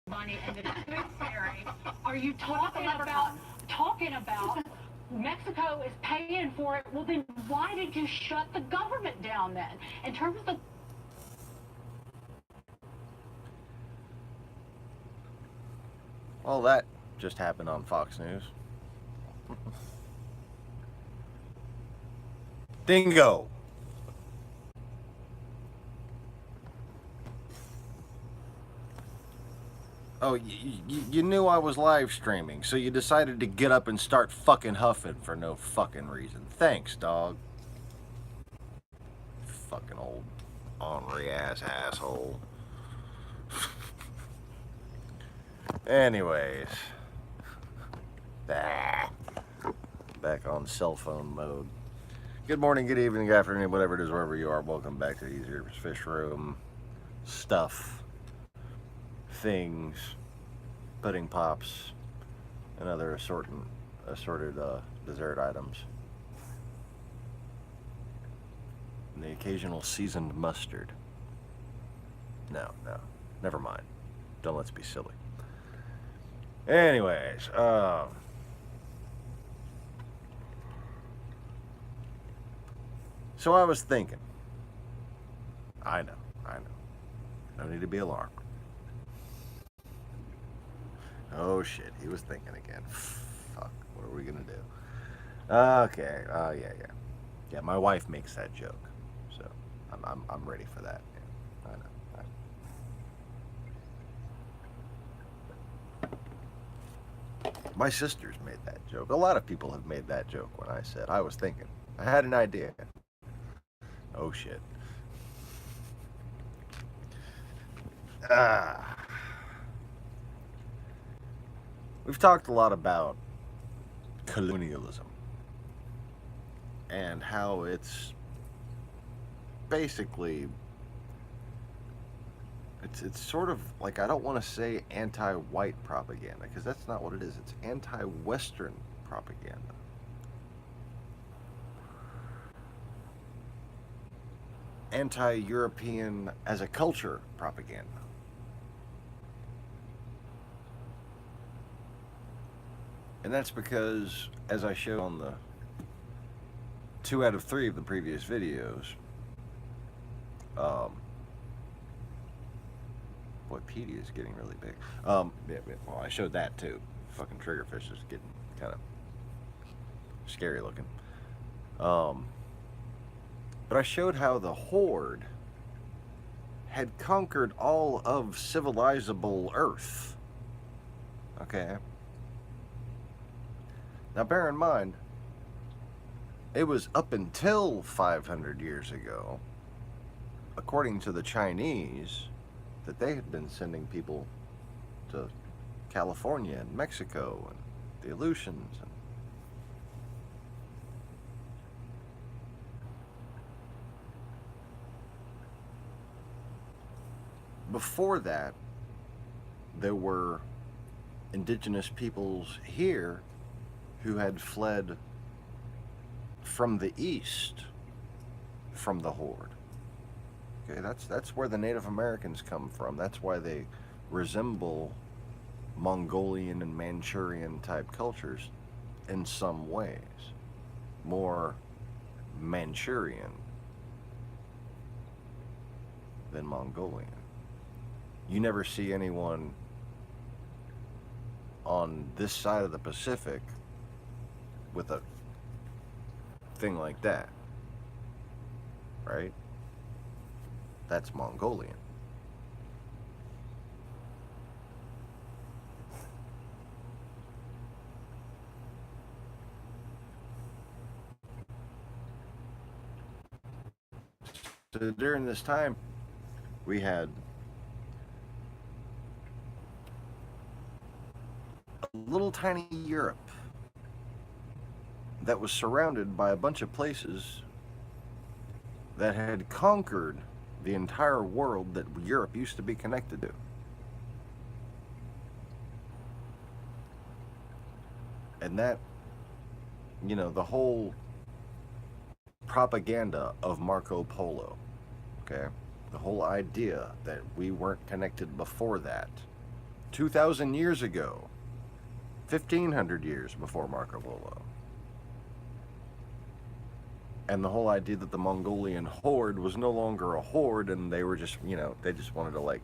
money and the tributary. Are you talking about Mexico is paying for it? Well, then why did you shut the government down then? In terms of Well, that just happened on Fox News. Dingo. Oh, you knew I was live streaming, so you decided to get up and start fucking huffing for no fucking reason. Thanks, dog. Fucking old ornery ass asshole. Anyways. Back on cell phone mode. Good morning, good evening, good afternoon, whatever it is, wherever you are. Welcome back to the Easy Rivers Fish Room. Stuff, things, pudding pops, and other assorted dessert items. And the occasional seasoned mustard. No, never mind. Don't let's be silly. Anyways, so I was thinking. I know. No need to be alarmed. Oh shit, he was thinking again. Fuck, what are we gonna do? Okay, yeah. My wife makes that joke, so I'm ready for that. Yeah, I know. My sisters made that joke. A lot of people have made that joke when I said I was thinking. I had an idea. Oh shit. We've talked a lot about colonialism and how it's basically it's sort of like, I don't want to say anti-white propaganda, because that's not what it is. It's anti-Western propaganda. Anti-European as a culture propaganda. And that's because, as I showed on the 2 out of 3 of the previous videos, boy, Petey is getting really big. Well, I showed that too. Fucking triggerfish is getting kind of scary looking. But I showed how the Horde had conquered all of civilizable Earth. Okay? Now bear in mind, it was up until 500 years ago, according to the Chinese, that they had been sending people to California and Mexico and the Aleutians. Before that, there were indigenous peoples here who had fled from the east from the Horde. Okay, that's where the Native Americans come from. That's why they resemble Mongolian and Manchurian type cultures in some ways. More Manchurian than Mongolian. You never see anyone on this side of the Pacific with a thing like that, right? That's Mongolian. So during this time, we had a little tiny Europe that was surrounded by a bunch of places that had conquered the entire world that Europe used to be connected to. And that, the whole propaganda of Marco Polo, okay? The whole idea that we weren't connected before that 2,000 years ago, 1,500 years before Marco Polo. And the whole idea that the Mongolian horde was no longer a horde, and they were just, they just wanted to, like,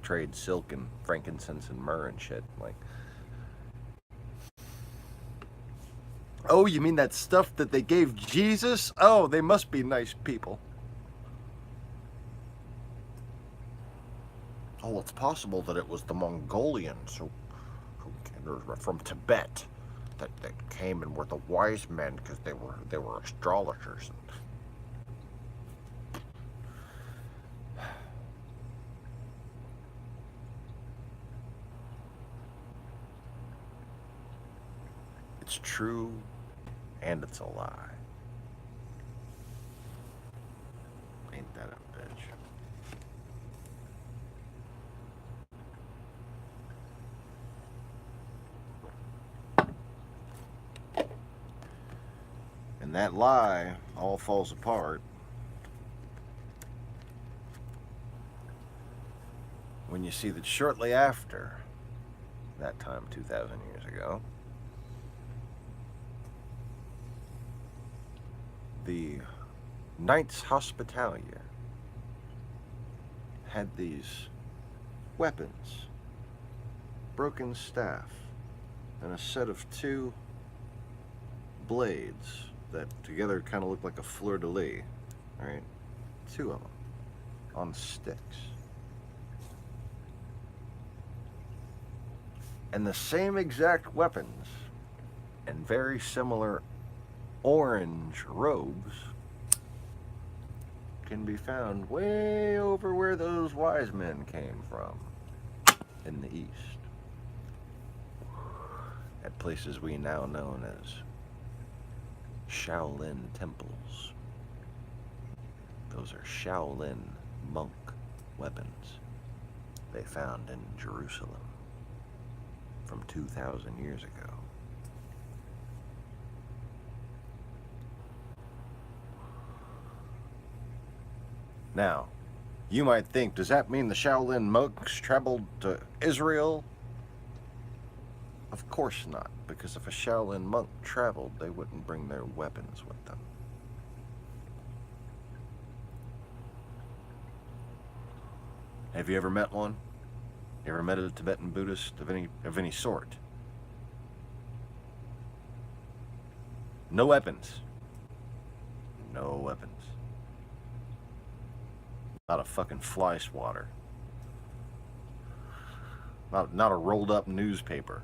trade silk and frankincense and myrrh and shit. Like, oh, you mean that stuff that they gave Jesus? Oh, they must be nice people. Oh, it's possible that it was the Mongolians who were from Tibet that came and were the wise men because they were astrologers. It's true and it's a lie. Ain't that a bitch? And that lie all falls apart when you see that shortly after that time, 2,000 years ago, the Knights Hospitalier had these weapons, broken staff, and a set of 2 blades that together kind of look like a fleur-de-lis, right? 2 of them on sticks. And the same exact weapons and very similar orange robes can be found way over where those wise men came from in the east, at places we now know as Shaolin temples. Those are Shaolin monk weapons they found in Jerusalem from 2,000 years ago. Now, you might think, does that mean the Shaolin monks traveled to Israel? Of course not, because if a Shaolin monk traveled, they wouldn't bring their weapons with them. Have you ever met one? You ever met a Tibetan Buddhist of any sort? No weapons. No weapons. Not a fucking fly swatter. Not a rolled up newspaper.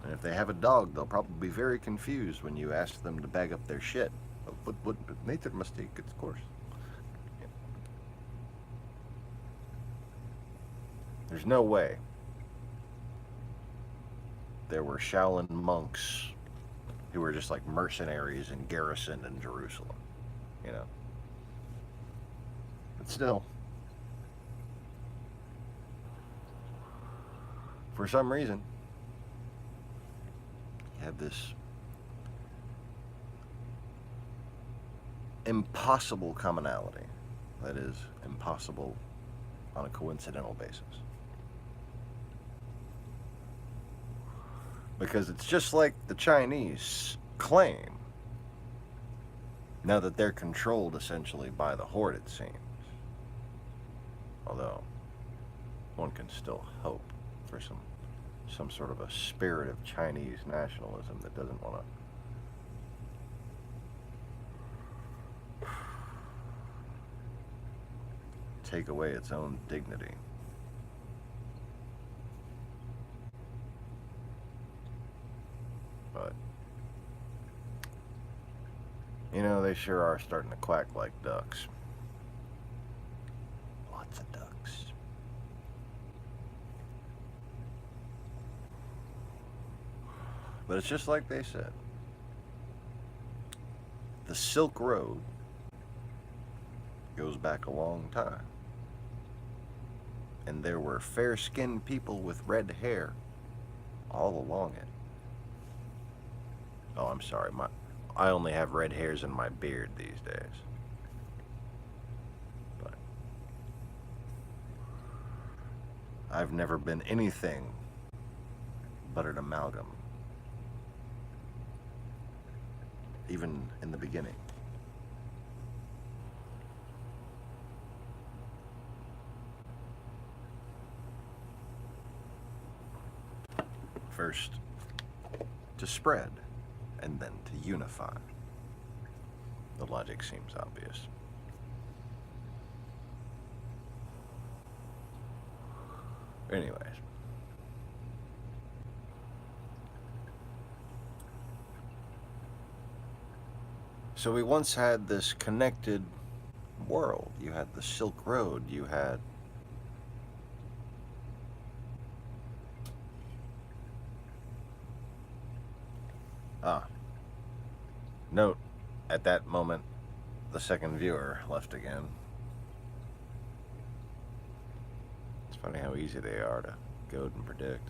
And if they have a dog, they'll probably be very confused when you ask them to bag up their shit. What nature mistake, of course. Yeah. There's no way there were Shaolin monks who were just like mercenaries and garrisoned in Jerusalem, But still, for some reason, you have this impossible commonality that is impossible on a coincidental basis. Because it's just like the Chinese claim, now that they're controlled essentially by the horde, it seems. Although, one can still hope for some sort of a spirit of Chinese nationalism that doesn't want to take away its own dignity. But, they sure are starting to quack like ducks. Lots of ducks. But it's just like they said. The Silk Road goes back a long time. And there were fair-skinned people with red hair all along it. Oh, I'm sorry. I only have red hairs in my beard these days. But I've never been anything but an amalgam. Even in the beginning. First to spread, and then to unify. The logic seems obvious. Anyways. So we once had this connected world. You had the Silk Road, you had note, at that moment, the second viewer left again. It's funny how easy they are to goad and predict.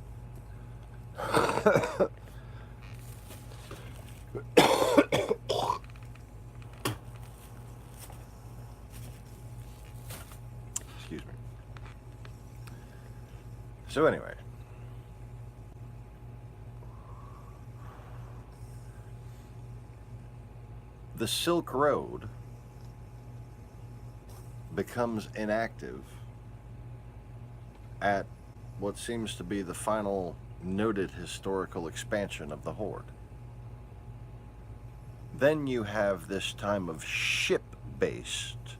Excuse me. So anyway. The Silk Road becomes inactive at what seems to be the final noted historical expansion of the Horde. Then you have this time of ship-based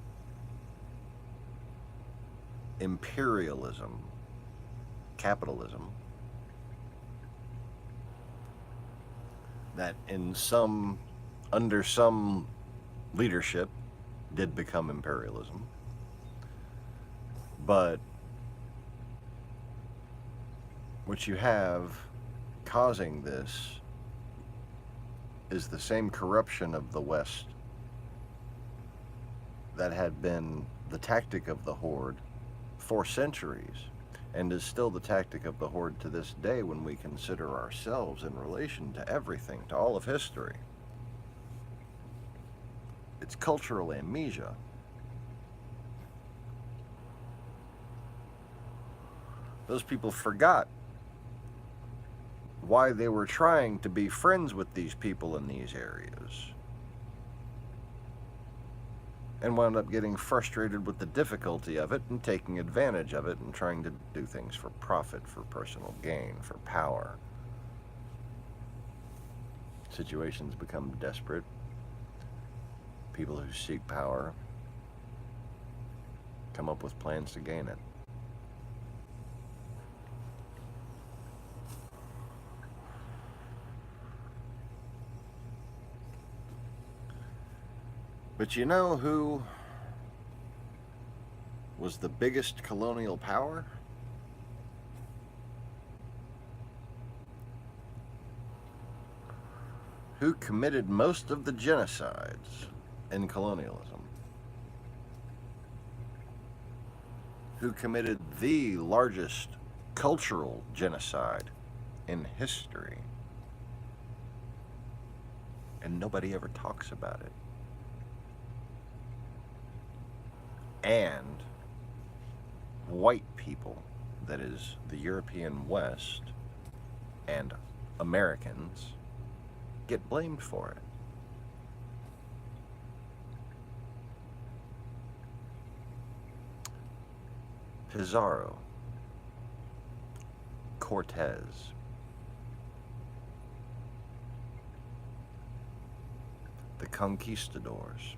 imperialism, capitalism, that under some leadership did become imperialism. But what you have causing this is the same corruption of the West that had been the tactic of the Horde for centuries, and is still the tactic of the Horde to this day when we consider ourselves in relation to everything, to all of history. It's cultural amnesia. Those people forgot why they were trying to be friends with these people in these areas, and wound up getting frustrated with the difficulty of it and taking advantage of it and trying to do things for profit, for personal gain, for power. Situations become desperate. People who seek power come up with plans to gain it. But you know who was the biggest colonial power? Who committed most of the genocides in colonialism? Who committed the largest cultural genocide in history? And nobody ever talks about it. And white people, that is the European West, and Americans get blamed for it. Pizarro, Cortez, the conquistadors,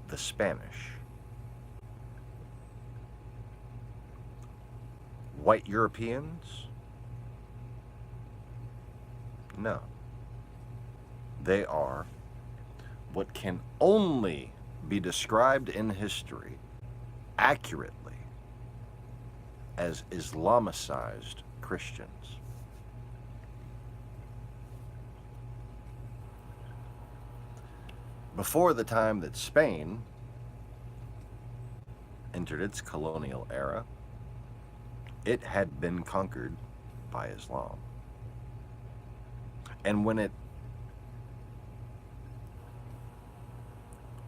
the Spanish, white Europeans? No. They are what can only be described in history accurately as Islamicized Christians. Before the time that Spain entered its colonial era, it had been conquered by Islam. And when it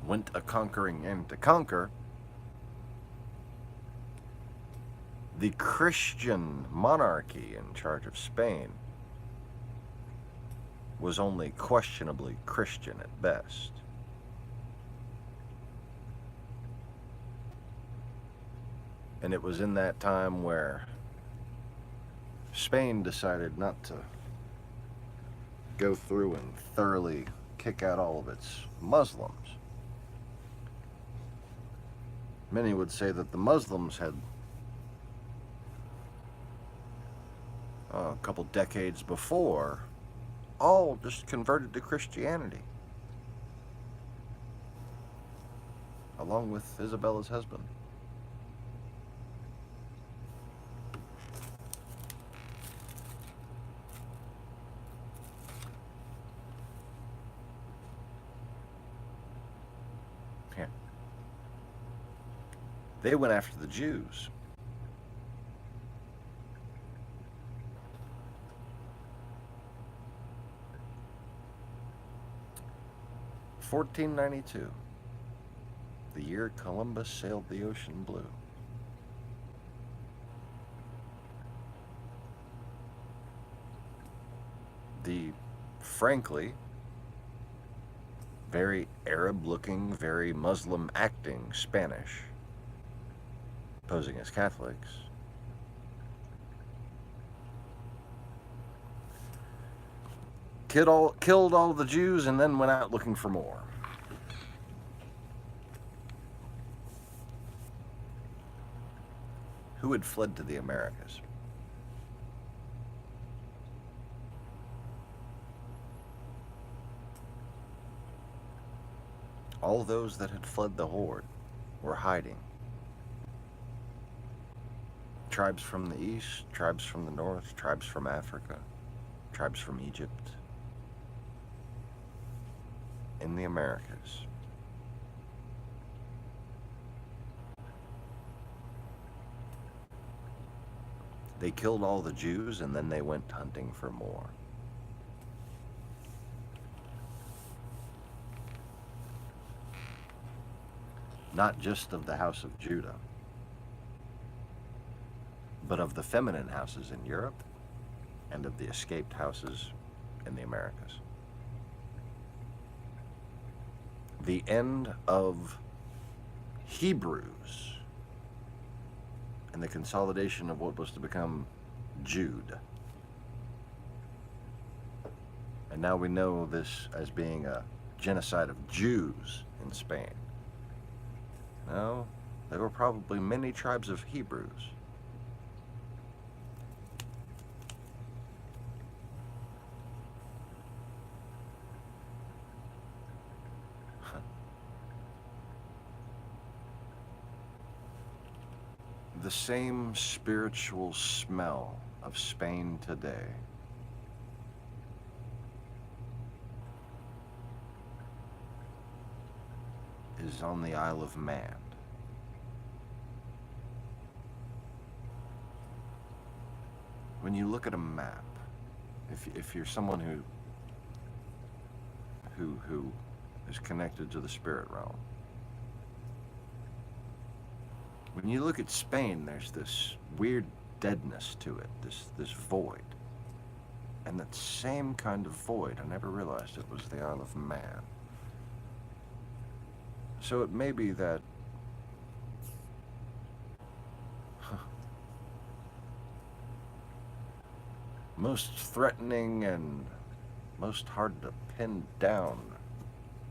went a conquering and to conquer, the Christian monarchy in charge of Spain was only questionably Christian at best. And it was in that time where Spain decided not to go through and thoroughly kick out all of its Muslims. Many would say that the Muslims had, a couple decades before, all just converted to Christianity, along with Isabella's husband. Yeah. They went after the Jews. (1492), the year Columbus sailed the ocean blue. The, frankly, very Arab-looking, very Muslim-acting Spanish, posing as Catholics, killed all the Jews and then went out looking for more. Who had fled to the Americas? All those that had fled the horde were hiding. Tribes from the east, tribes from the north, tribes from Africa, tribes from Egypt, in the Americas. They killed all the Jews and then they went hunting for more. Not just of the house of Judah, but of the feminine houses in Europe and of the escaped houses in the Americas. The end of Hebrews and the consolidation of what was to become Jude. And now we know this as being a genocide of Jews in Spain. No, there were probably many tribes of Hebrews. The same spiritual smell of Spain today is on the Isle of Man. When you look at a map, if you're someone who is connected to the spirit realm, when you look at Spain, there's this weird deadness to it, this void. And that same kind of void, I never realized it was the Isle of Man. So it may be that most threatening and most hard to pin down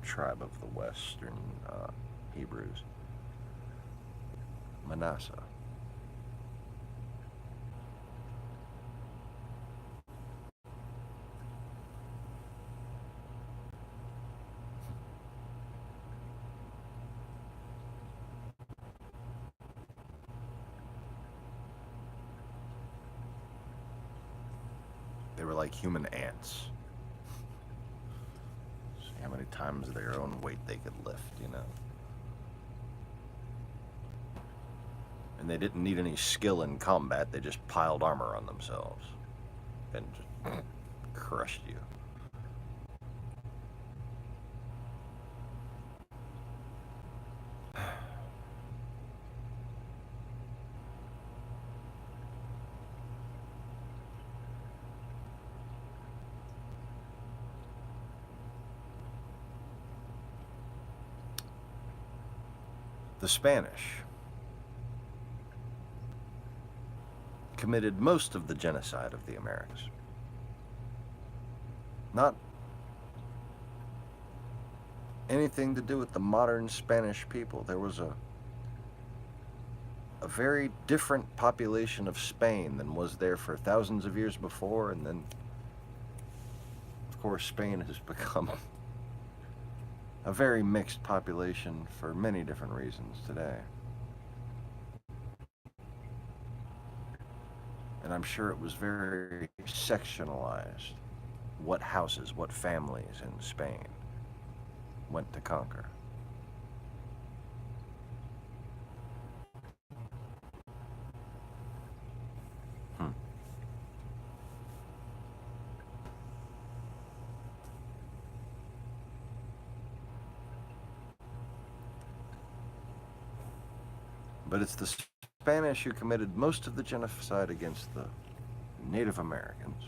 tribe of the Western Hebrews, Manasseh. They were like human ants. See how many times their own weight they could lift, you know? And they didn't need any skill in combat, they just piled armor on themselves and just crushed you. The Spanish committed most of the genocide of the Americas. Not anything to do with the modern Spanish people. There was a very different population of Spain than was there for thousands of years before, and then, of course, Spain has become a very mixed population for many different reasons today. And I'm sure it was very sectionalized what houses, what families in Spain went to conquer. But it's the Spanish who committed most of the genocide against the Native Americans,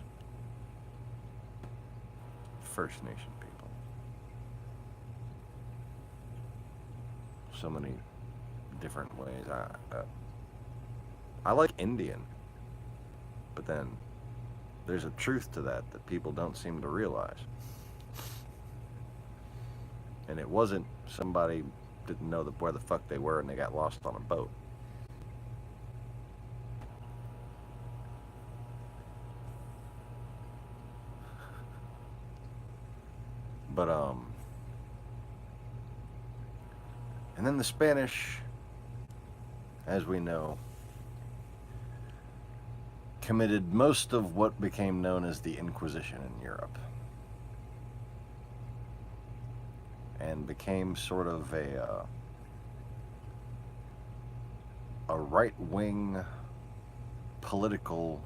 First Nation people. So many different ways. I like Indian, but then there's a truth to that people don't seem to realize. And it wasn't somebody didn't know where the fuck they were and they got lost on a boat. But and then the Spanish, as we know, committed most of what became known as the Inquisition in Europe, and became sort of a right-wing political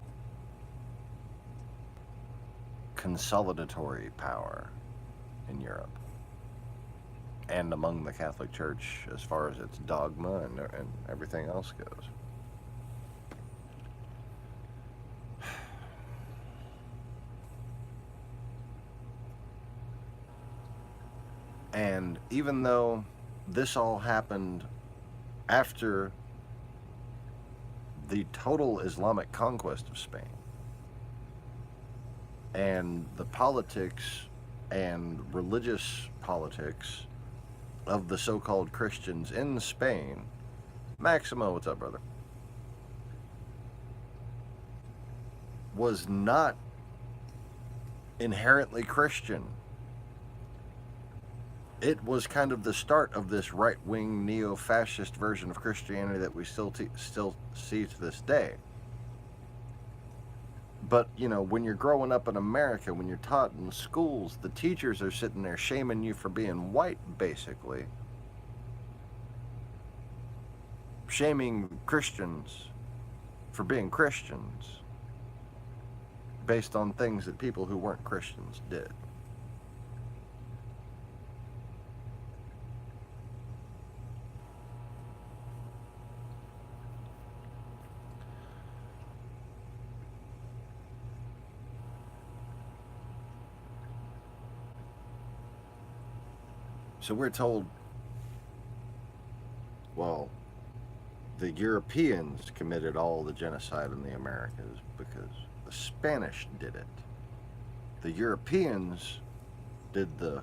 consolidatory power in Europe and among the Catholic Church as far as its dogma and everything else goes. And even though this all happened after the total Islamic conquest of Spain, and the politics and religious politics of the so-called Christians in Spain, Maximo, what's up, brother, was not inherently Christian. It was kind of the start of this right-wing neo-fascist version of Christianity that we still see to this day. But, you know, when you're growing up in America, when you're taught in schools, the teachers are sitting there shaming you for being white, basically. Shaming Christians for being Christians based on things that people who weren't Christians did. So we're told, well, the Europeans committed all the genocide in the Americas because the Spanish did it. The Europeans did the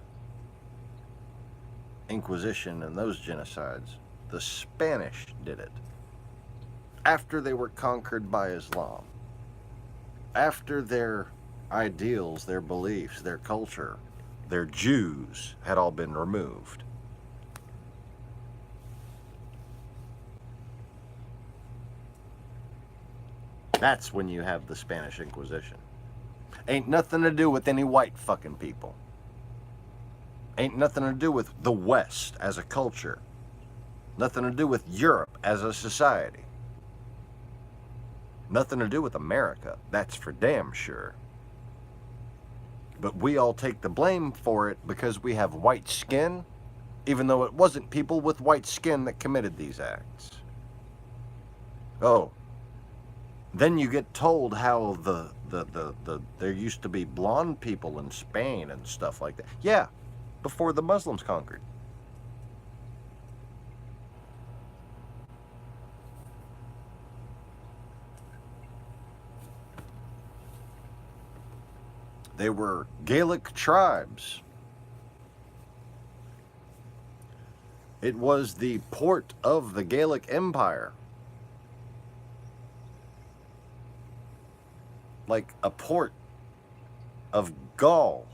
Inquisition and those genocides. The Spanish did it after they were conquered by Islam, after their ideals, their beliefs, their culture, their Jews had all been removed. That's when you have the Spanish Inquisition. Ain't nothing to do with any white fucking people. Ain't nothing to do with the West as a culture. Nothing to do with Europe as a society. Nothing to do with America, that's for damn sure. But we all take the blame for it because we have white skin, even though it wasn't people with white skin that committed these acts. Oh, then you get told how there used to be blonde people in Spain and stuff like that. Yeah, before the Muslims conquered. They were Gaelic tribes. It was the port of the Gaelic Empire. Like a port of Gaul.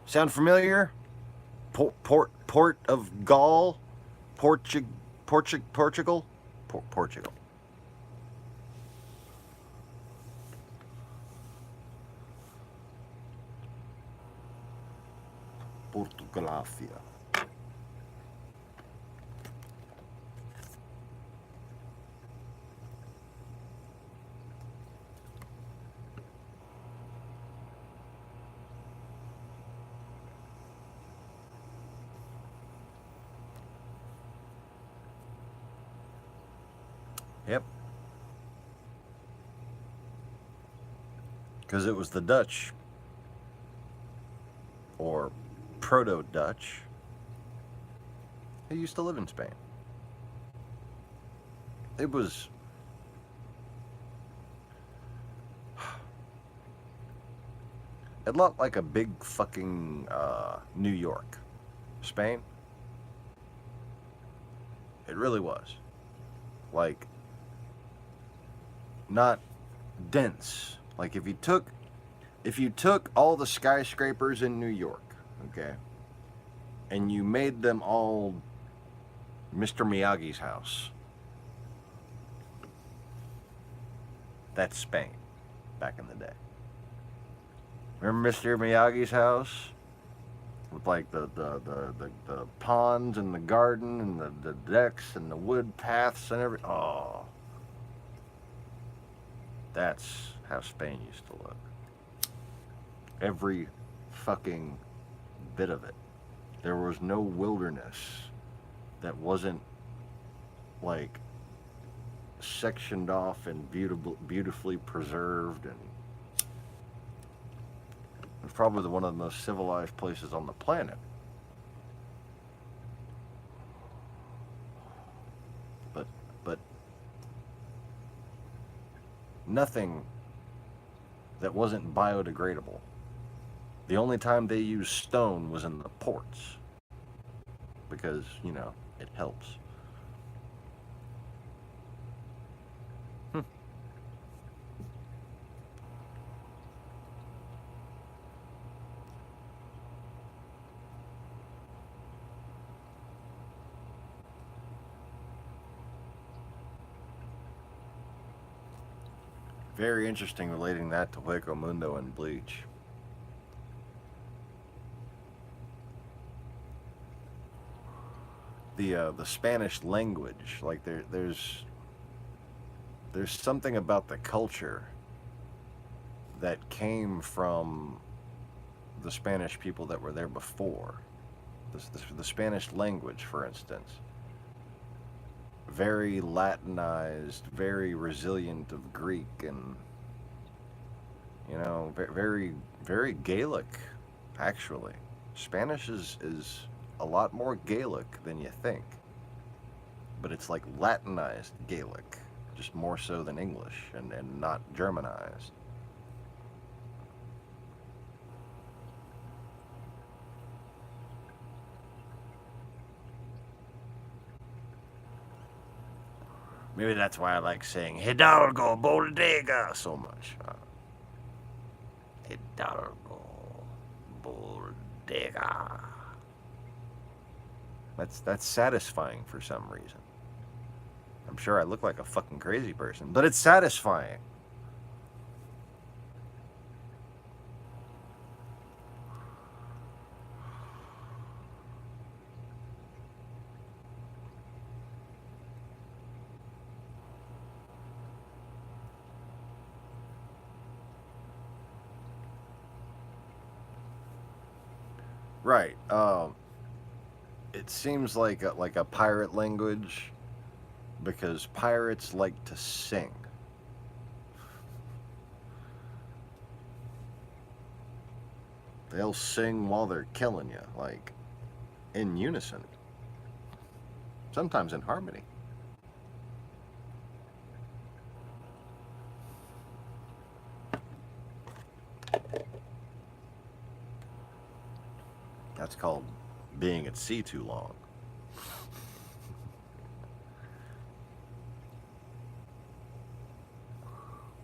Sound familiar? Port of Gaul? Portugal? Portugal? Portugalafia. Yep. Because it was the Dutch, or Proto-Dutch, who used to live in Spain. It was a lot like a big fucking New York. Spain. It really was. Like, not dense. Like if you took all the skyscrapers in New York, okay, and you made them all Mr. Miyagi's house, that's Spain back in the day. Remember Mr. Miyagi's house? With like the ponds and the garden and the decks and the wood paths and everything. Oh. That's how Spain used to look. Every fucking bit of it. There was no wilderness that wasn't like sectioned off and beautifully preserved, and it's probably one of the most civilized places on the planet. But nothing that wasn't biodegradable. The only time they used stone was in the ports, because, you know, it helps. Very interesting relating that to Hueco Mundo and Bleach. The Spanish language, like there's something about the culture that came from the Spanish people that were there before. The Spanish language, for instance, very Latinized, very resilient of Greek, and, you know, very, very Gaelic, actually. Spanish is a lot more Gaelic than you think, but it's like Latinized Gaelic, just more so than English, and not Germanized. Maybe that's why I like saying Hidalgo Bodega so much. Hidalgo Bodega. That's satisfying for some reason. I'm sure I look like a fucking crazy person, but it's satisfying. Right. It seems like a pirate language, because pirates like to sing. They'll sing while they're killing you, like in unison, sometimes in harmony. That's called being at sea too long.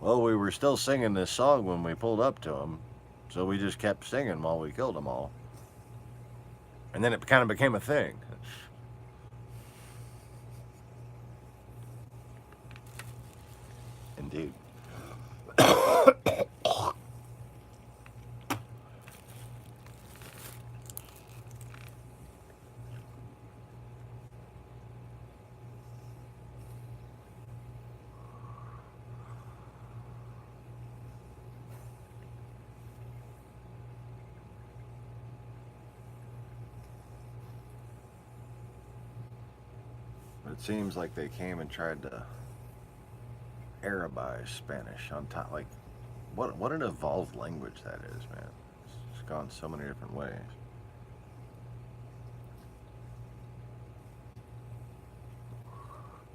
Well, we were still singing this song when we pulled up to them, so we just kept singing while we killed them all. And then it kind of became a thing. Indeed. It seems like they came and tried to Arabize Spanish on top. Like, what an evolved language that is, man. It's gone so many different ways.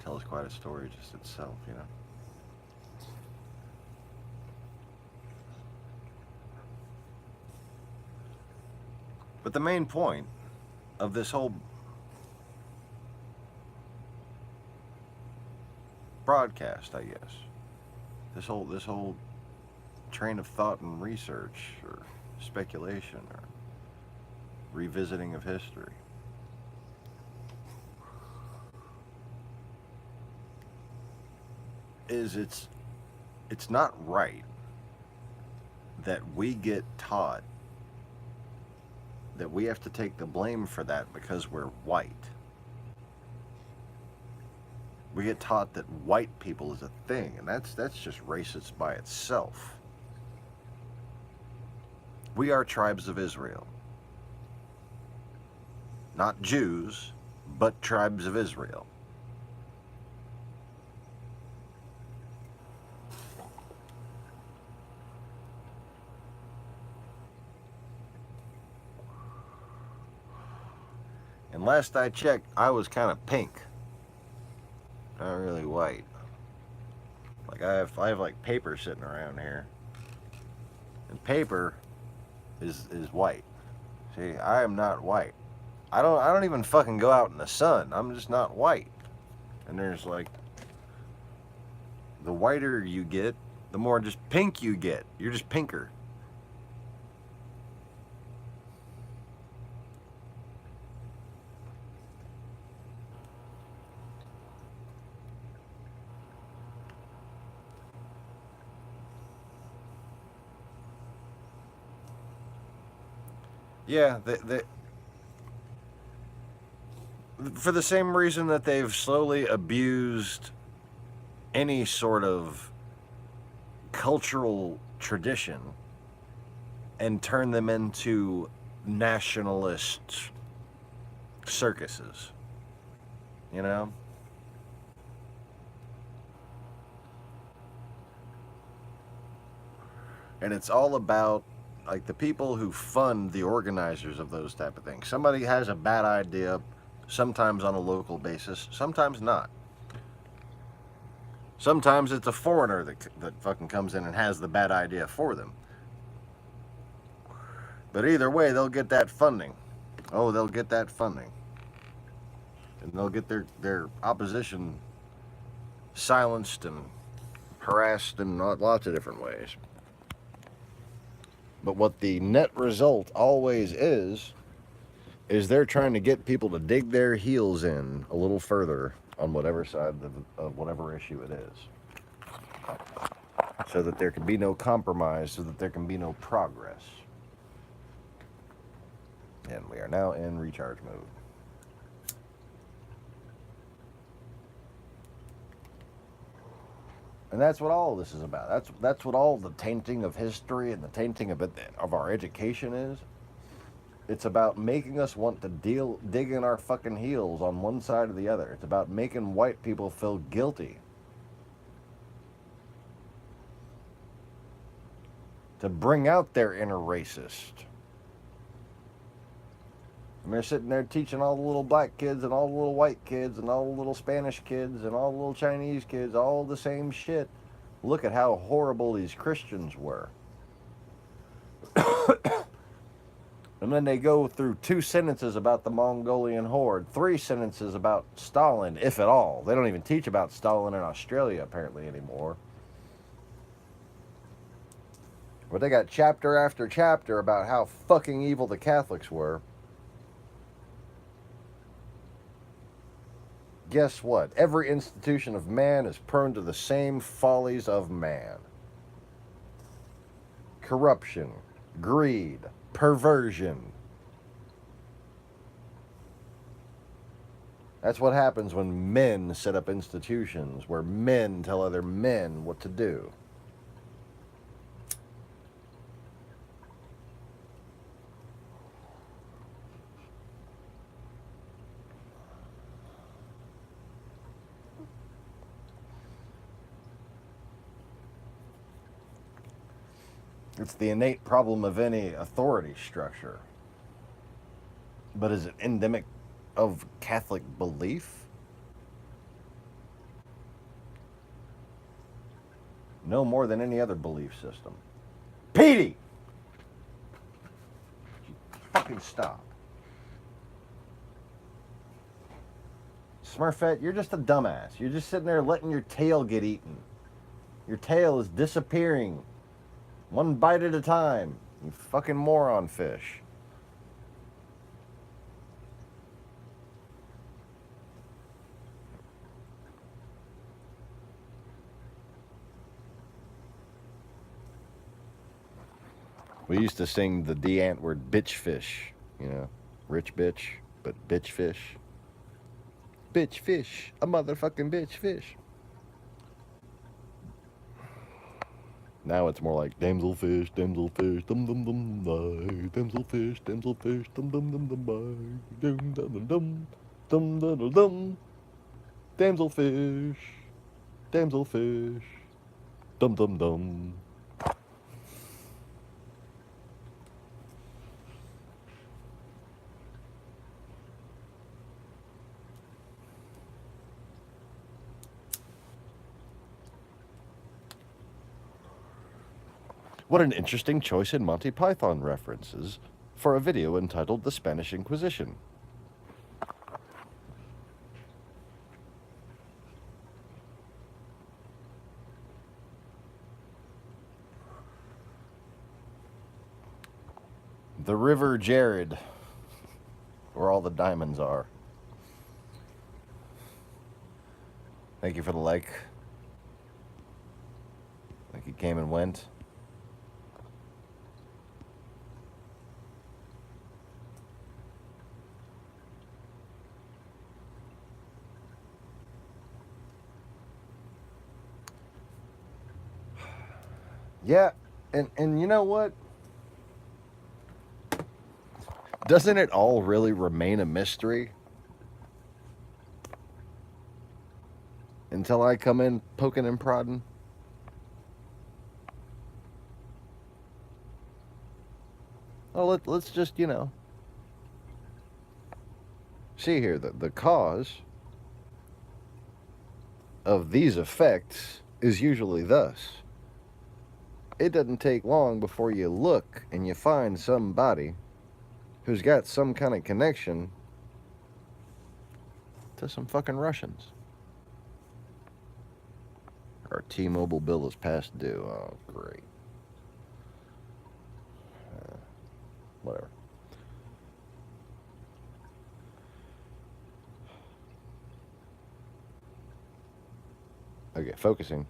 Tells quite a story just itself, you know. But the main point of this whole broadcast, I guess, this whole train of thought and research or speculation or revisiting of history, is it's not right that we get taught that we have to take the blame for that because we're white. We get taught that white people is a thing, and that's just racist by itself. We are tribes of Israel. Not Jews, but tribes of Israel. And last I checked, I was kind of pink. Not really white. Like I have like paper sitting around here. And paper is white. See, I am not white. I don't even fucking go out in the sun. I'm just not white. And there's like, the whiter you get, the more just pink you get. You're just pinker. Yeah, for the same reason that they've slowly abused any sort of cultural tradition and turned them into nationalist circuses, you know? And it's all about like the people who fund the organizers of those type of things. Somebody has a bad idea, sometimes on a local basis, sometimes not. Sometimes it's a foreigner that fucking comes in and has the bad idea for them. But either way, they'll get that funding. Oh, they'll get that funding. And they'll get their opposition silenced and harassed in lots of different ways. But what the net result always is they're trying to get people to dig their heels in a little further on whatever side of whatever issue it is. So that there can be no compromise, so that there can be no progress. And we are now in recharge mode. And that's what all this is about. That's what all the tainting of history and the tainting of our education is. It's about making us want to dig in our fucking heels on one side or the other. It's about making white people feel guilty. To bring out their inner racist. And they're sitting there teaching all the little black kids and all the little white kids and all the little Spanish kids and all the little Chinese kids all the same shit. Look at how horrible these Christians were. And then they go through 2 sentences about the Mongolian horde, 3 sentences about Stalin, if at all. They don't even teach about Stalin in Australia, apparently, anymore. But they got chapter after chapter about how fucking evil the Catholics were. Guess what? Every institution of man is prone to the same follies of man. Corruption, greed, perversion. That's what happens when men set up institutions where men tell other men what to do. It's the innate problem of any authority structure. But is it endemic of Catholic belief? No more than any other belief system. Petey! Fucking stop. Smurfette, you're just a dumbass. You're just sitting there letting your tail get eaten. Your tail is disappearing. One bite at a time. You fucking moron fish. We used to sing the D-ant word bitch fish. You know, rich bitch, but bitch fish. Bitch fish. A motherfucking bitch fish. Now it's more like damsel fish, dum dum dum bye, damsel fish, dum dum bye, dum dum dum, damsel fish, dum dum dum. What an interesting choice in Monty Python references for a video entitled The Spanish Inquisition. The River Jared, where all the diamonds are. Thank you for the like. Like it came and went. Yeah, and you know what? Doesn't it all really remain a mystery? Until I come in poking and prodding? Well, let's just, you know, see here, the cause of these effects is usually thus. It doesn't take long before you look and you find somebody who's got some kind of connection to some fucking Russians. Our T-Mobile bill is past due. Oh, great. Whatever. Okay, focusing.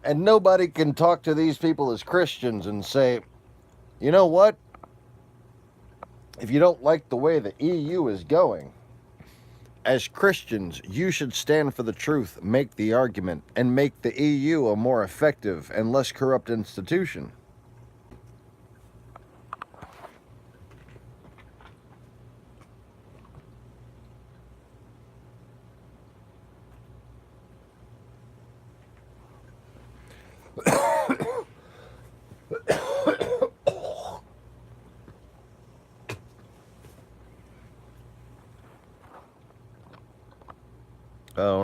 And nobody can talk to these people as Christians and say, you know what? If you don't like the way the EU is going, as Christians, you should stand for the truth, make the argument, and make the EU a more effective and less corrupt institution.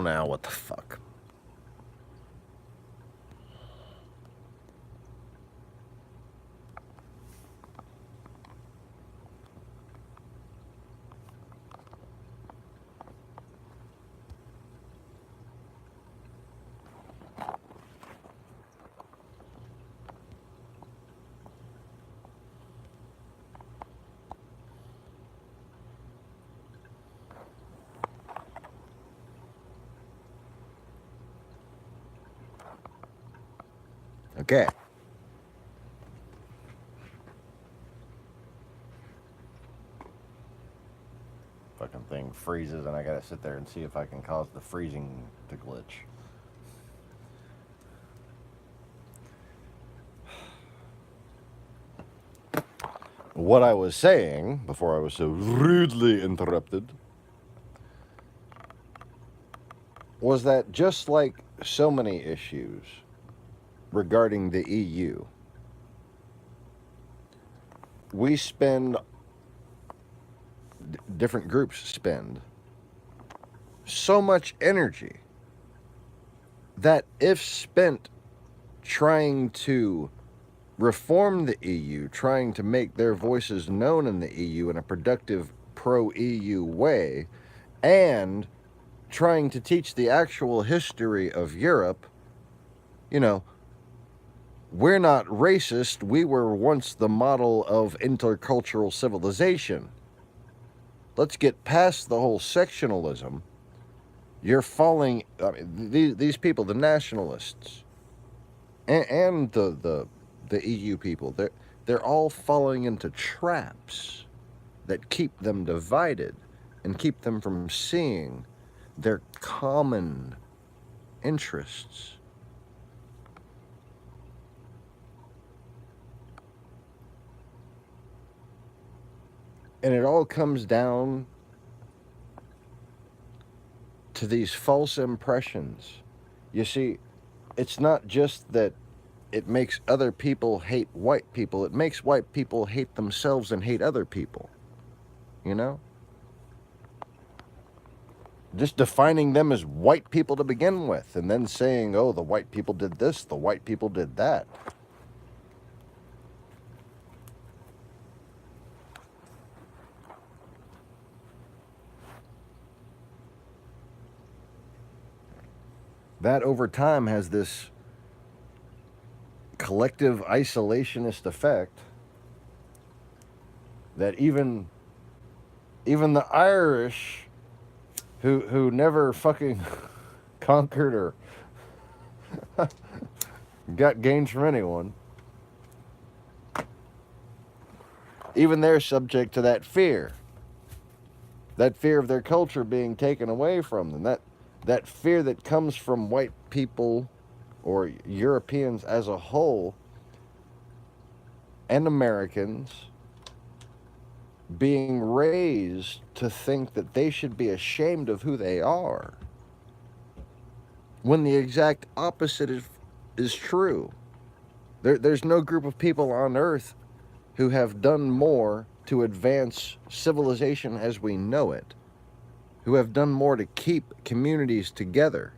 Oh, now what the fuck? Okay. Fucking thing freezes and I gotta sit there and see if I can cause the freezing to glitch. What I was saying before I was so rudely interrupted was that just like so many issues regarding the EU, we spend, different groups spend so much energy that if spent trying to reform the EU, trying to make their voices known in the EU in a productive pro-EU way, and trying to teach the actual history of Europe, you know, we're not racist. We were once the model of intercultural civilization. Let's get past the whole sectionalism. You're falling, I mean, these people, the nationalists, and the EU people, they're all falling into traps that keep them divided and keep them from seeing their common interests. And it all comes down to these false impressions. You see, it's not just that it makes other people hate white people. It makes white people hate themselves and hate other people. You know? Just defining them as white people to begin with, and then saying, oh, the white people did this, the white people did that. That over time has this collective isolationist effect that even the Irish who never fucking conquered or got gains from anyone, even they're subject to that fear of their culture being taken away from them, that fear that comes from white people or Europeans as a whole and Americans being raised to think that they should be ashamed of who they are, when the exact opposite is true. There's no group of people on earth who have done more to advance civilization as we know it, who have done more to keep communities together,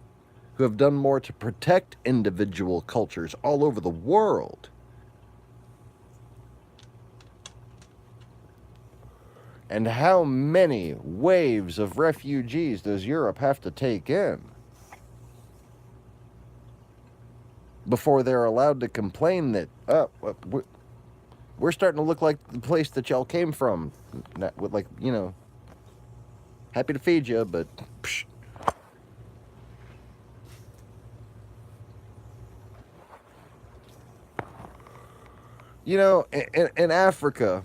who have done more to protect individual cultures all over the world. And how many waves of refugees does Europe have to take in before they're allowed to complain that, we're starting to look like the place that y'all came from? Like, you know, happy to feed you, but psh. You know, in Africa,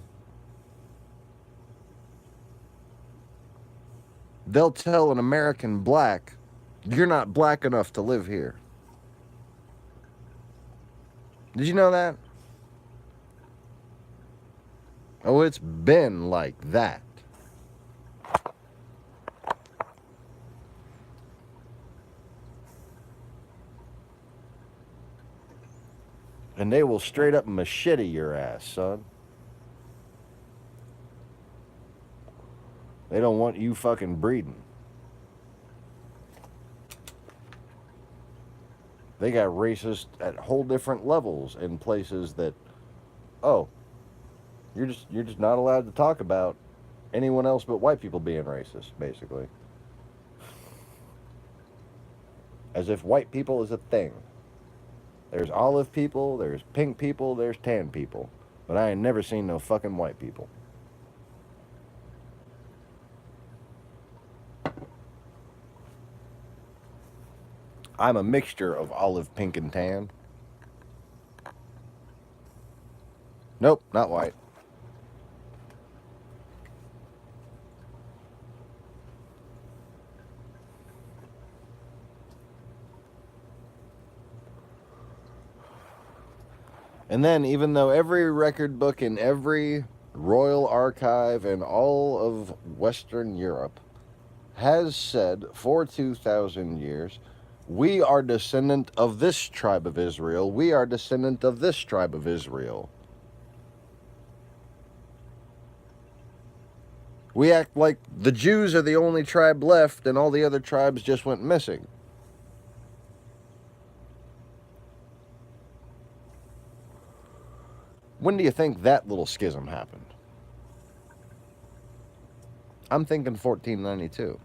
they'll tell an American black, you're not black enough to live here. Did you know that? Oh, it's been like that. And they will straight up machete your ass, son. They don't want you fucking breeding. They got racist at whole different levels in places that, oh, you're just not allowed to talk about anyone else but white people being racist, basically. As if white people is a thing. There's olive people, there's pink people, there's tan people. But I ain't never seen no fucking white people. I'm a mixture of olive, pink, and tan. Nope, not white. And then, even though every record book in every royal archive in all of Western Europe has said for 2,000 years, we are descendant of this tribe of Israel, we are descendant of this tribe of Israel. We act like the Jews are the only tribe left and all the other tribes just went missing. When do you think that little schism happened? I'm thinking 1492.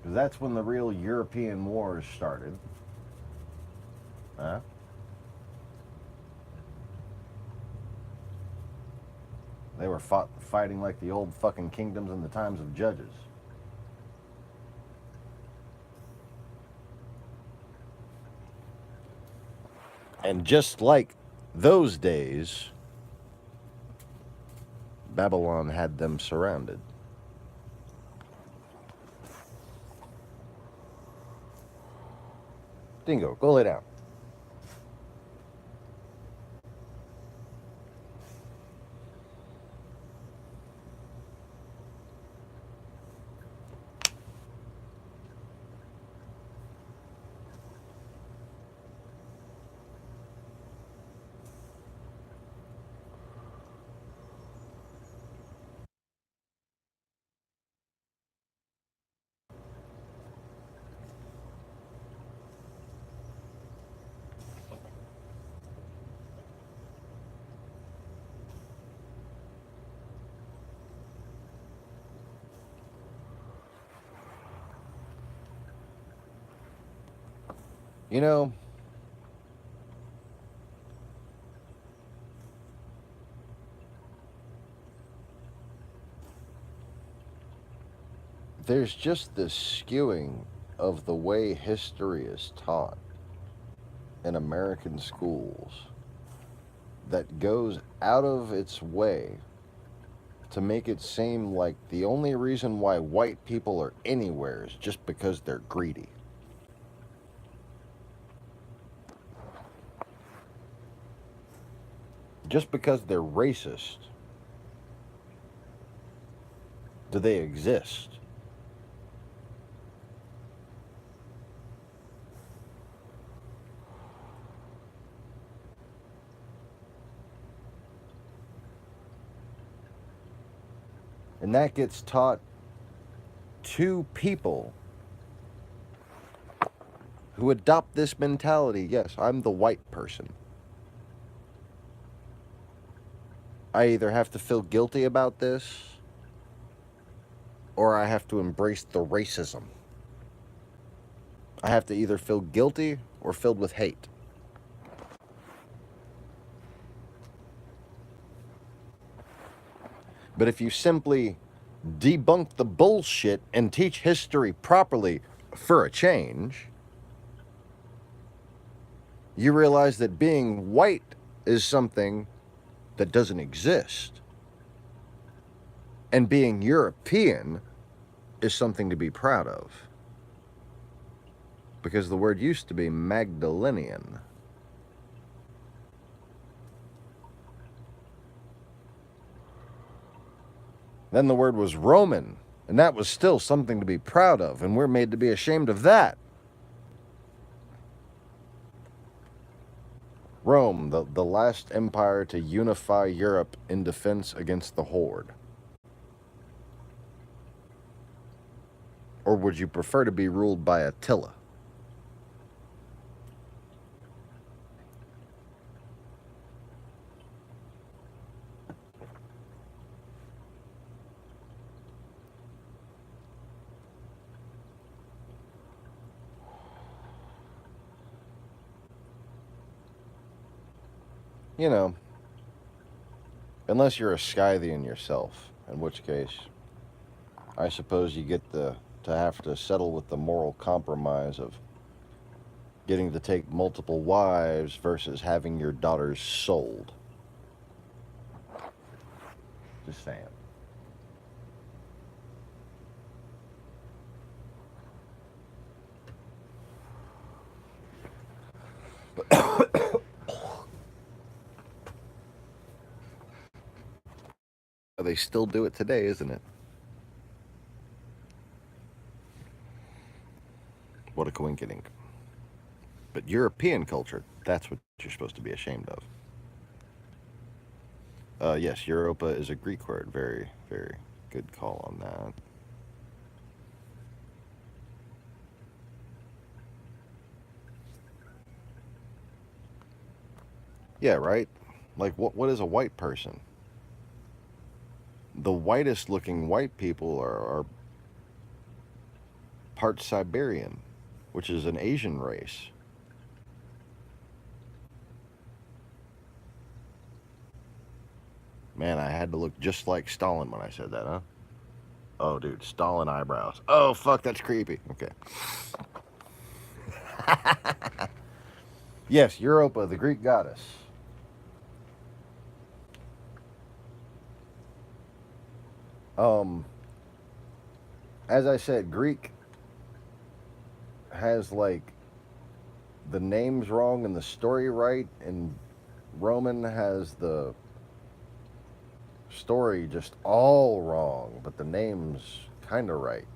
Because that's when the real European wars started. Huh? They were fighting like the old fucking kingdoms in the times of judges. And just like those days, Babylon had them surrounded. Dingo, go lay down. You know, there's just this skewing of the way history is taught in American schools that goes out of its way to make it seem like the only reason why white people are anywhere is just because they're greedy. Just because they're racist, do they exist? And that gets taught to people who adopt this mentality. Yes, I'm the white person. I either have to feel guilty about this or I have to embrace the racism. I have to either feel guilty or filled with hate. But if you simply debunk the bullshit and teach history properly for a change, you realize that being white is something that doesn't exist. And being European is something to be proud of. Because the word used to be Magdalenian. Then the word was Roman, and that was still something to be proud of, and we're made to be ashamed of that. Rome, the last empire to unify Europe in defense against the Horde. Or would you prefer to be ruled by Attila? You know, unless you're a Scythian yourself, in which case, I suppose you get to have to settle with the moral compromise of getting to take multiple wives versus having your daughters sold. Just saying. They still do it today, isn't it? What a coinkydink. But European culture, that's what you're supposed to be ashamed of. Yes, Europa is a Greek word. Very, very good call on that. Yeah, right? Like, what is a white person? The whitest looking white people are part Siberian, which is an Asian race. Man, I had to look just like Stalin when I said that, huh? Oh, dude, Stalin eyebrows. Oh, fuck, that's creepy. Okay. Yes, Europa, the Greek goddess. As I said, Greek has like the names wrong and the story right, and Roman has the story just all wrong, but the names kind of right.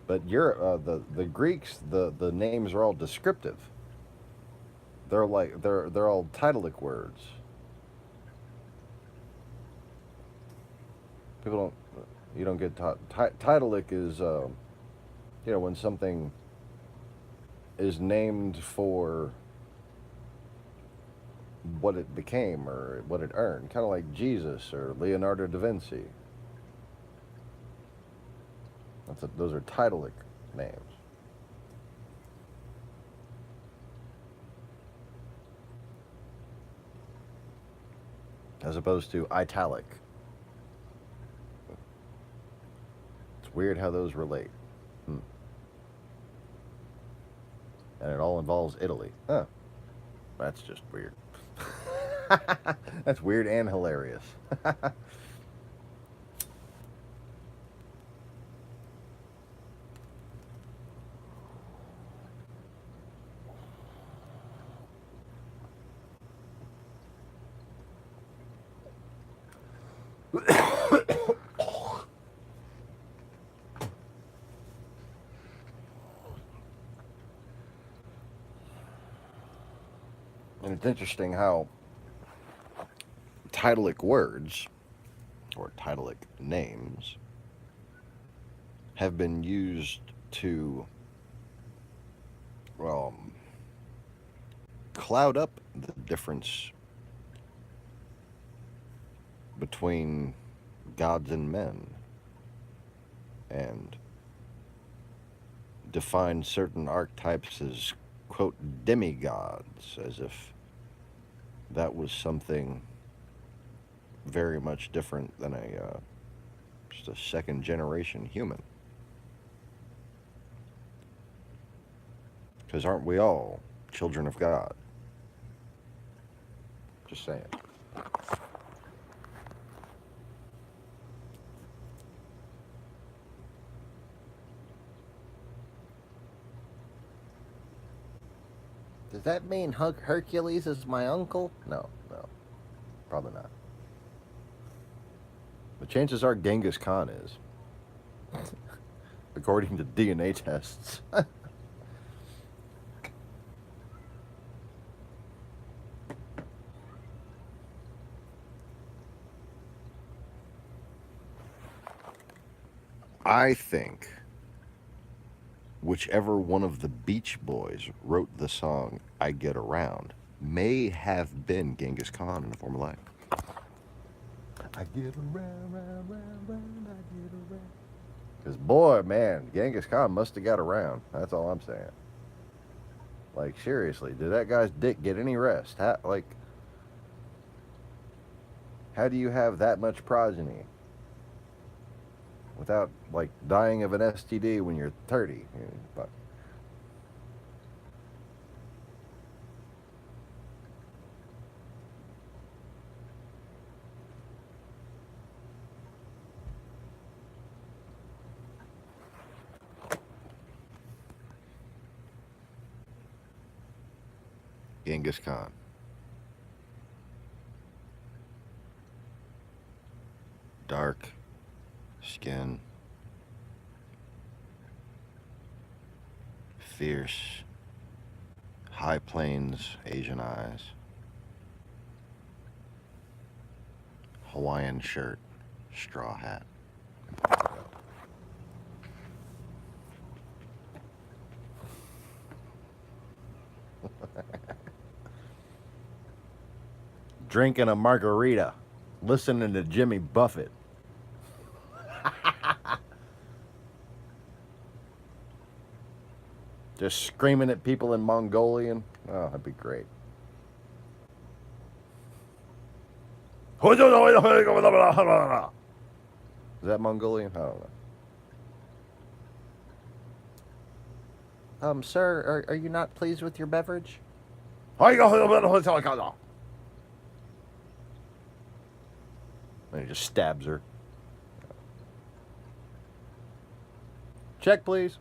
But the Greeks, the names are all descriptive. They're like they're all titleic words. People don't you don't get taught. Titleic is when something is named for what it became or what it earned, kind of like Jesus or Leonardo da Vinci. Those are titleic names. As opposed to italic. It's weird how those relate. And it all involves Italy. Huh. That's just weird. That's weird and hilarious. And it's interesting how titleic words or titleic names have been used to cloud up the difference between gods and men and define certain archetypes as, quote, demigods, as if that was something very much different than just a second generation human. Because aren't we all children of God? Just saying. Does that mean Hercules is my uncle? No, probably not. But chances are Genghis Khan is, according to DNA tests. I think whichever one of the Beach Boys wrote the song I Get Around may have been Genghis Khan in a former life. I get around, round, round, round, I get around. Because, boy, man, Genghis Khan must have got around. That's all I'm saying. Like, seriously, did that guy's dick get any rest? How do you have that much progeny without, like, dying of an STD when you're 30? But Genghis Khan. Dark skin, fierce, high plains, Asian eyes, Hawaiian shirt, straw hat. Drinking a margarita, listening to Jimmy Buffett. Just screaming at people in Mongolian. Oh, that'd be great. Is that Mongolian? I don't know. Sir, are you not pleased with your beverage? And he just stabs her. Check, please.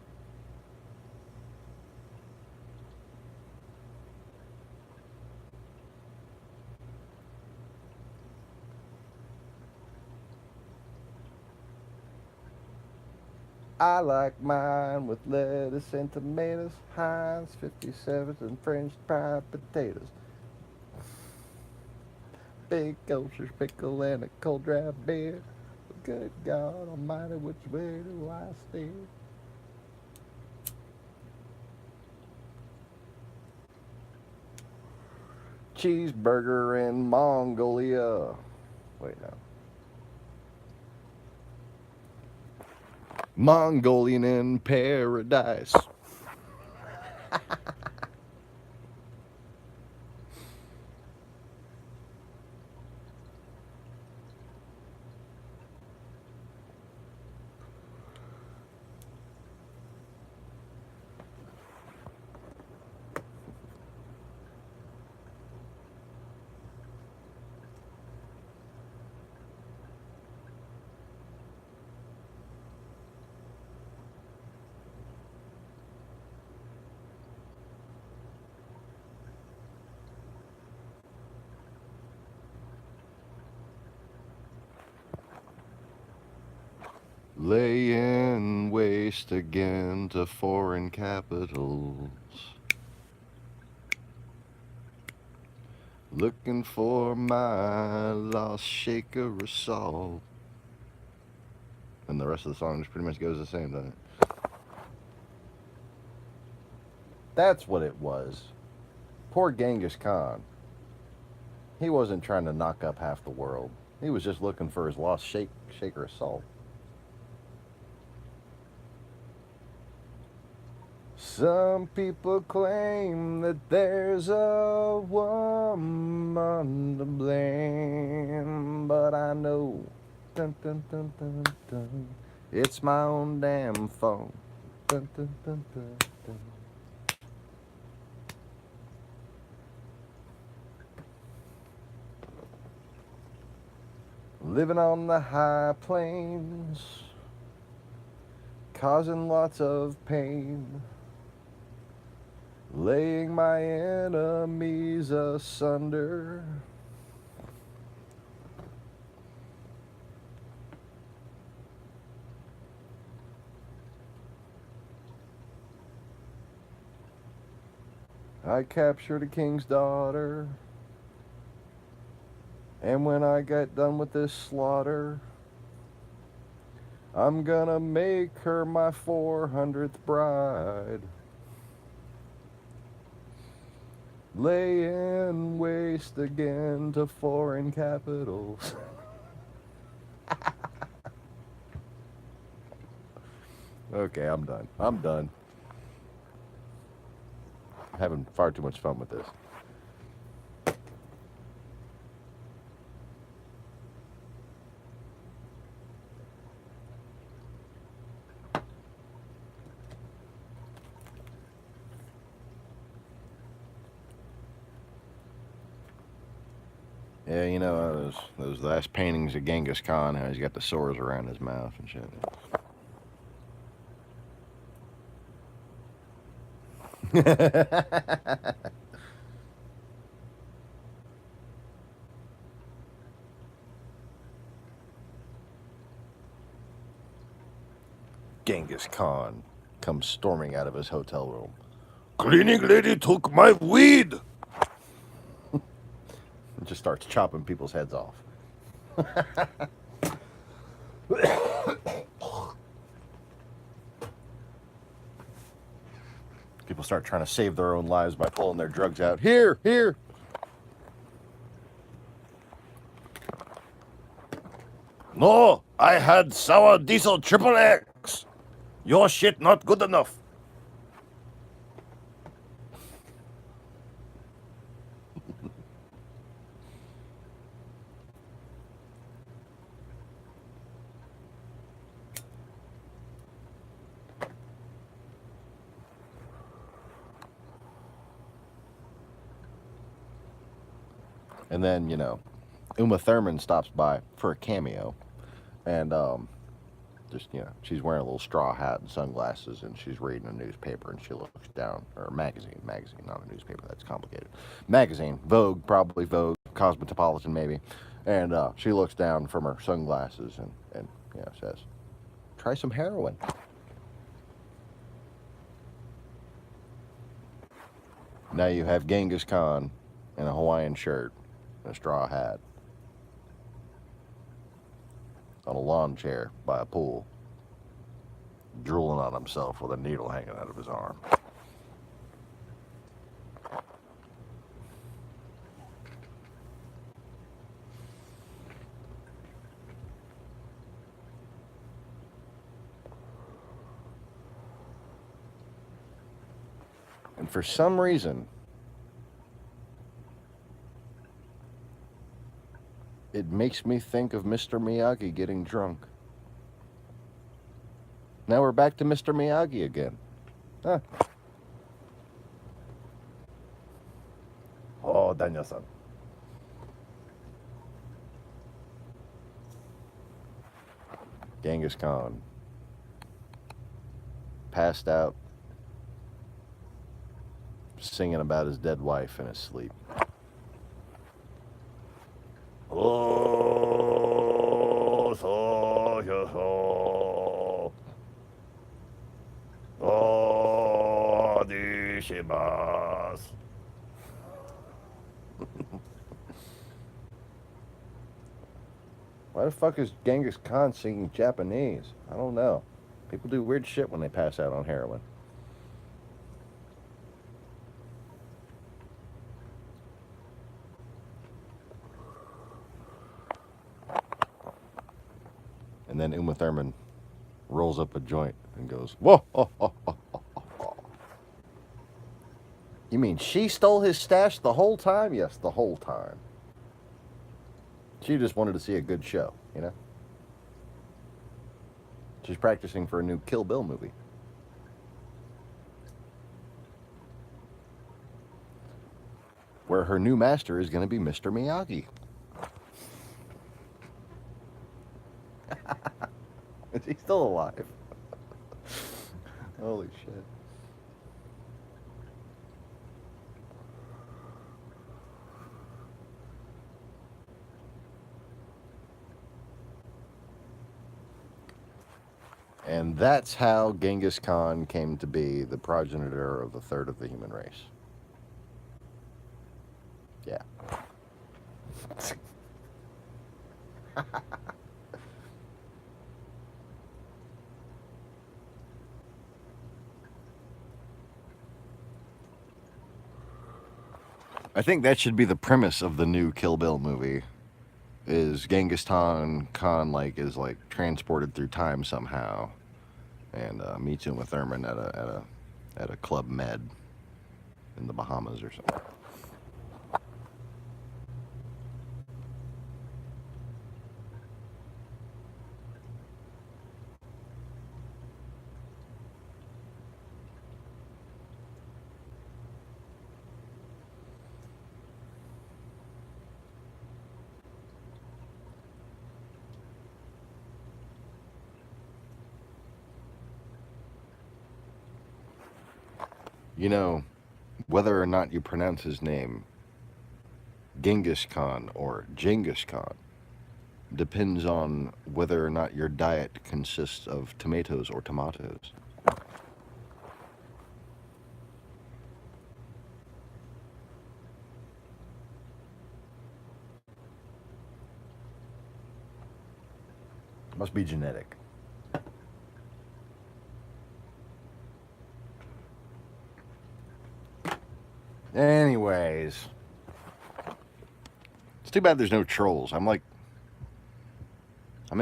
I like mine with lettuce and tomatoes, Heinz 57s and French fried potatoes. Big ocean pickle and a cold dry beer. Good God Almighty, which way do I steer? Cheeseburger in Mongolia. Wait, no. Mongolian in paradise. Laying waste again to foreign capitals. Looking for my lost shaker of salt. And the rest of the song just pretty much goes the same, doesn't it? That's what it was. Poor Genghis Khan. He wasn't trying to knock up half the world. He was just looking for his lost shaker of salt. Some people claim that there's a woman to blame, but I know, dun, dun, dun, dun, dun, it's my own damn phone. Dun, dun, dun, dun, dun. Living on the high plains, causing lots of pain. Laying my enemies asunder. I captured a king's daughter, and when I got done with this slaughter, I'm gonna make her my 400th bride. Lay in waste again to foreign capitals. Okay, I'm done. I'm done. Having far too much fun with this. Yeah, you know, those last paintings of Genghis Khan, how he's got the sores around his mouth and shit. Genghis Khan comes storming out of his hotel room. Cleaning lady took my weed! And just starts chopping people's heads off. People start trying to save their own lives by pulling their drugs out. Here, here! No, I had sour diesel triple X. Your shit not good enough. And then, you know, Uma Thurman stops by for a cameo. And just, you know, she's wearing a little straw hat and sunglasses, and she's reading a newspaper, and she looks down, or a magazine, not a newspaper, that's complicated. Magazine, Vogue, probably Vogue, Cosmopolitan maybe. And she looks down from her sunglasses and you know, says, try some heroin. Now you have Genghis Khan in a Hawaiian shirt and a straw hat on a lawn chair by a pool, drooling on himself with a needle hanging out of his arm. And for some reason, it makes me think of Mr. Miyagi getting drunk. Now we're back to Mr. Miyagi again. Huh. Oh, Daniel-san. Genghis Khan. Passed out, singing about his dead wife in his sleep. Oh, so you so. Oh, dishimasu. Why the fuck is Genghis Khan singing Japanese? I don't know. People do weird shit when they pass out on heroin. And then Uma Thurman rolls up a joint and goes, whoa, oh, oh, oh, oh, oh. You mean she stole his stash the whole time? Yes, the whole time. She just wanted to see a good show, you know? She's practicing for a new Kill Bill movie. Where her new master is going to be Mr. Miyagi. Is he still alive? Holy shit. And that's how Genghis Khan came to be the progenitor of the third of the human race. Yeah. I think that should be the premise of the new Kill Bill movie. Is Genghis Khan like is like transported through time somehow, and meets Uma Thurman at a Club Med in the Bahamas or something. You know, whether or not you pronounce his name Genghis Khan or Genghis Khan depends on whether or not your diet consists of tomatoes or tomatoes. Must be genetic. Anyways, it's too bad there's no trolls. I'm in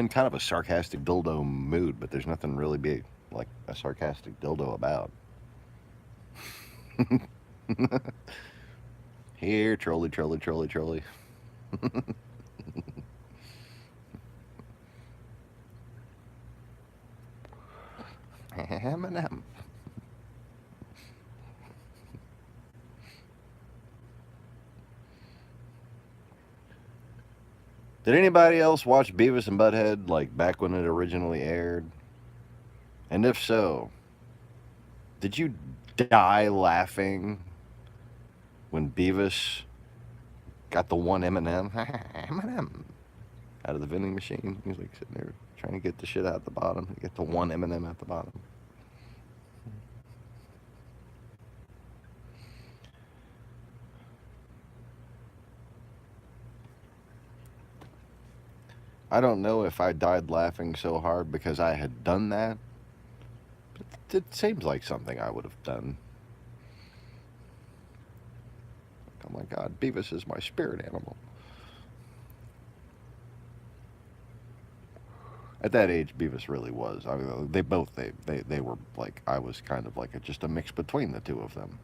kind of a sarcastic dildo mood, but there's nothing really be like a sarcastic dildo about. Here, trolly, trolly, trolly, trolly. Eminem. Did anybody else watch Beavis and Butthead like back when it originally aired? And if so, did you die laughing when Beavis got the one M&M, M&M, out of the vending machine? He was like sitting there trying to get the shit out the bottom. He got the one M&M at the bottom. I don't know if I died laughing so hard because I had done that, but it seems like something I would have done. Oh my God, Beavis is my spirit animal. At that age, Beavis really was. I mean, they were like, I was kind of like just a mix between the two of them.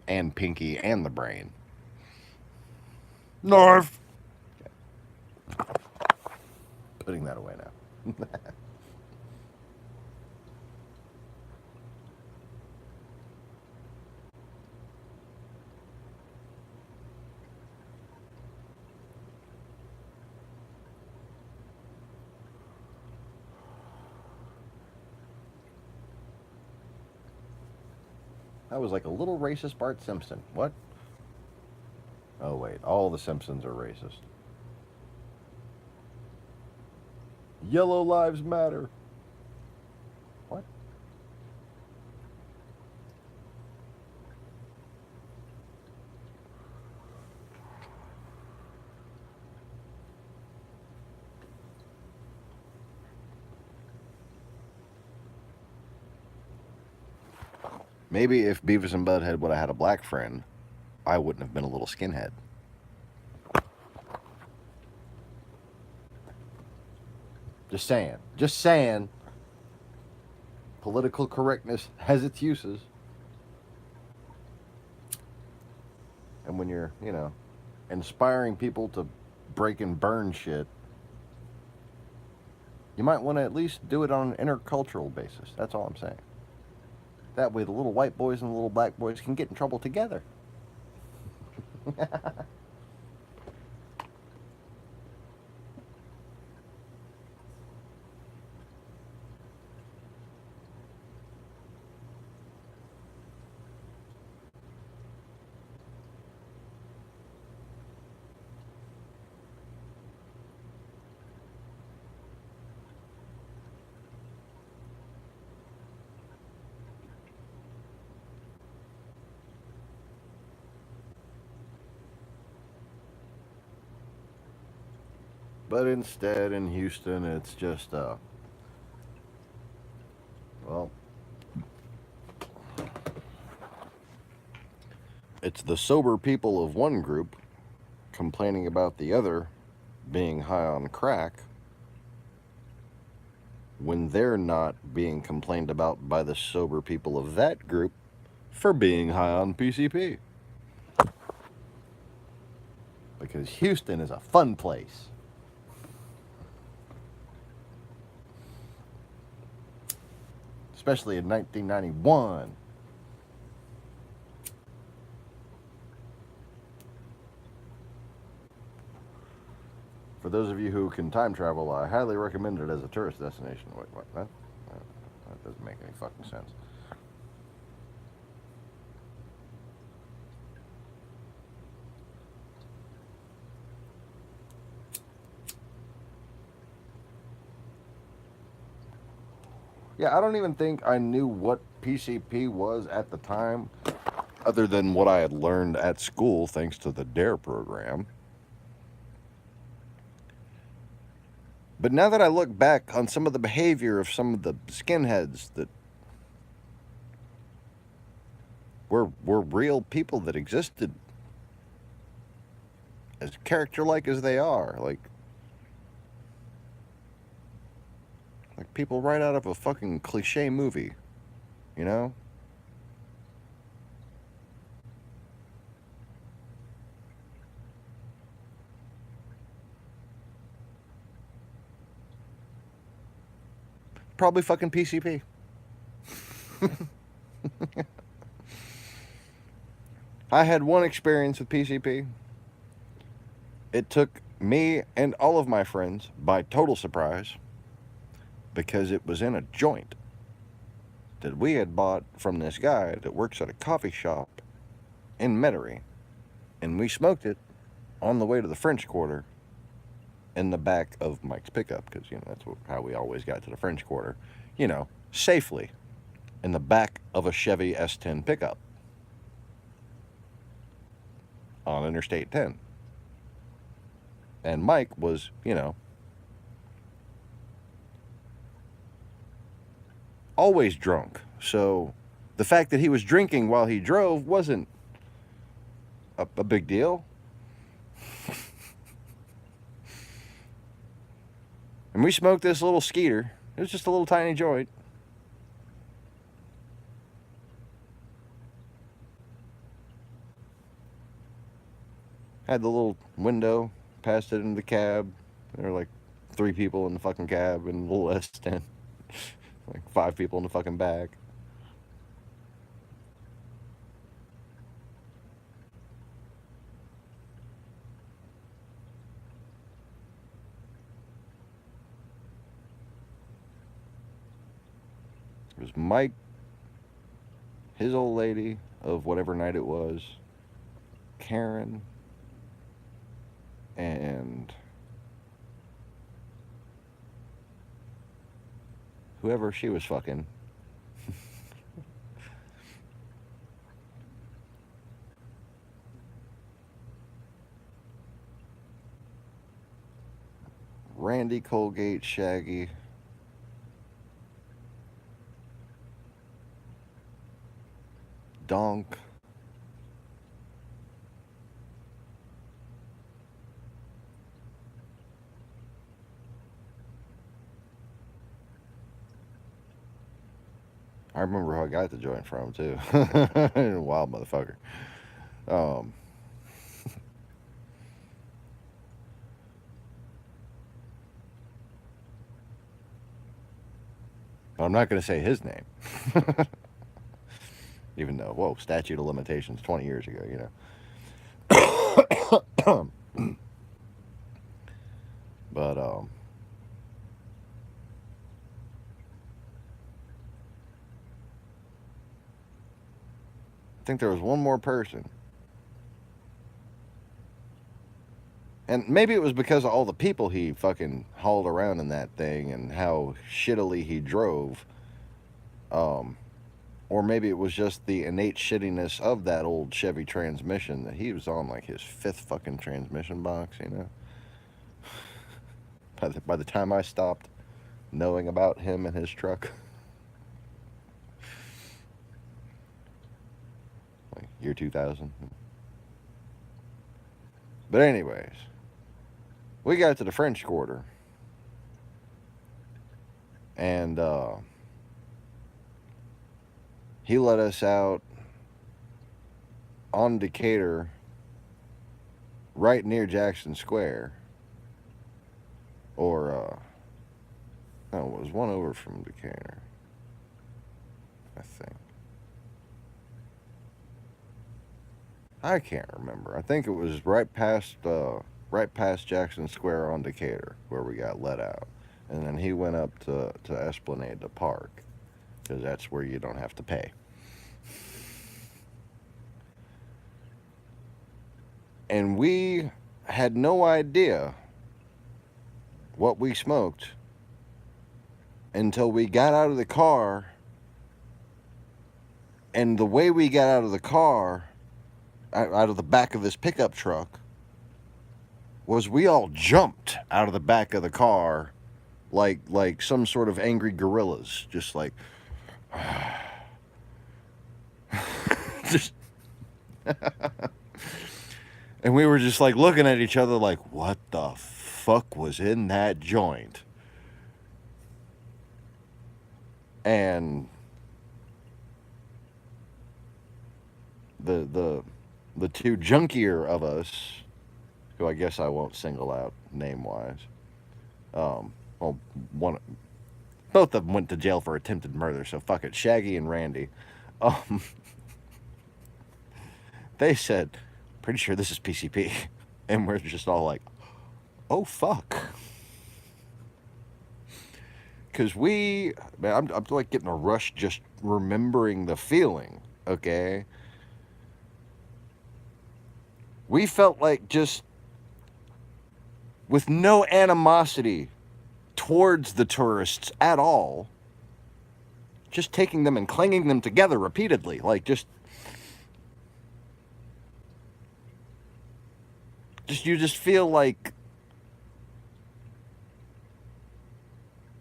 And Pinky and the Brain. Narf! Putting that away now. I was like a little racist Bart Simpson. What? Oh, wait. All the Simpsons are racist. Yellow lives matter. What? Maybe if Beavis and Butthead would have had a black friend, I wouldn't have been a little skinhead. Just saying. Just saying. Political correctness has its uses. And when you're, inspiring people to break and burn shit, you might want to at least do it on an intercultural basis. That's all I'm saying. That way the little white boys and the little black boys can get in trouble together. But instead, in Houston, it's just, it's the sober people of one group complaining about the other being high on crack when they're not being complained about by the sober people of that group for being high on PCP. Because Houston is a fun place. Especially in 1991. For those of you who can time travel, I highly recommend it as a tourist destination. Wait, what? That doesn't make any fucking sense. Yeah, I don't even think I knew what PCP was at the time, other than what I had learned at school thanks to the DARE program. But now that I look back on some of the behavior of some of the skinheads that were real people that existed as character-like as they are, like people right out of a fucking cliche movie, you know? Probably fucking PCP. I had one experience with PCP. It took me and all of my friends by total surprise because it was in a joint that we had bought from this guy that works at a coffee shop in Metairie. And we smoked it on the way to the French Quarter in the back of Mike's pickup, because, you know, that's how we always got to the French Quarter, you know, safely in the back of a Chevy S10 pickup on Interstate 10. And Mike was, you know, always drunk. So the fact that he was drinking while he drove wasn't a big deal. And we smoked this little skeeter. It was just a little tiny joint. Had the little window, passed it into the cab. There were like 3 people in the fucking cab and a little S10. Like 5 people in the fucking back. It was Mike, his old lady of whatever night it was, Karen, and whoever she was fucking. Randy, Colgate, Shaggy. Donk. I remember who I got the joint from, too. A wild motherfucker. But I'm not going to say his name. Even though, whoa, statute of limitations 20 years ago, you know. But, I think there was one more person. And maybe it was because of all the people he fucking hauled around in that thing and how shittily he drove. Or maybe it was just the innate shittiness of that old Chevy transmission that he was on like his 5th fucking transmission box, you know. By the time I stopped knowing about him and his truck. Like year 2000. But anyways, we got to the French Quarter, and he let us out on Decatur, right near Jackson Square, or no, it was one over from Decatur, I think. I can't remember. I think it was right past Jackson Square on Decatur where we got let out, and then he went up to Esplanade to park, because that's where you don't have to pay. And we had no idea what we smoked until we got out of the car. And the way we got out of the car, out of the back of this pickup truck, was we all jumped out of the back of the car like some sort of angry gorillas, just like just and we were just like looking at each other like, what the fuck was in that joint? And the two junkier of us, who I guess I won't single out name-wise, well, both of them went to jail for attempted murder, so fuck it, Shaggy and Randy, they said, pretty sure this is PCP, and we're just all like, oh fuck. Because I'm like getting a rush just remembering the feeling, okay? We felt like, just with no animosity towards the tourists at all, just taking them and clanging them together repeatedly, like just you just feel like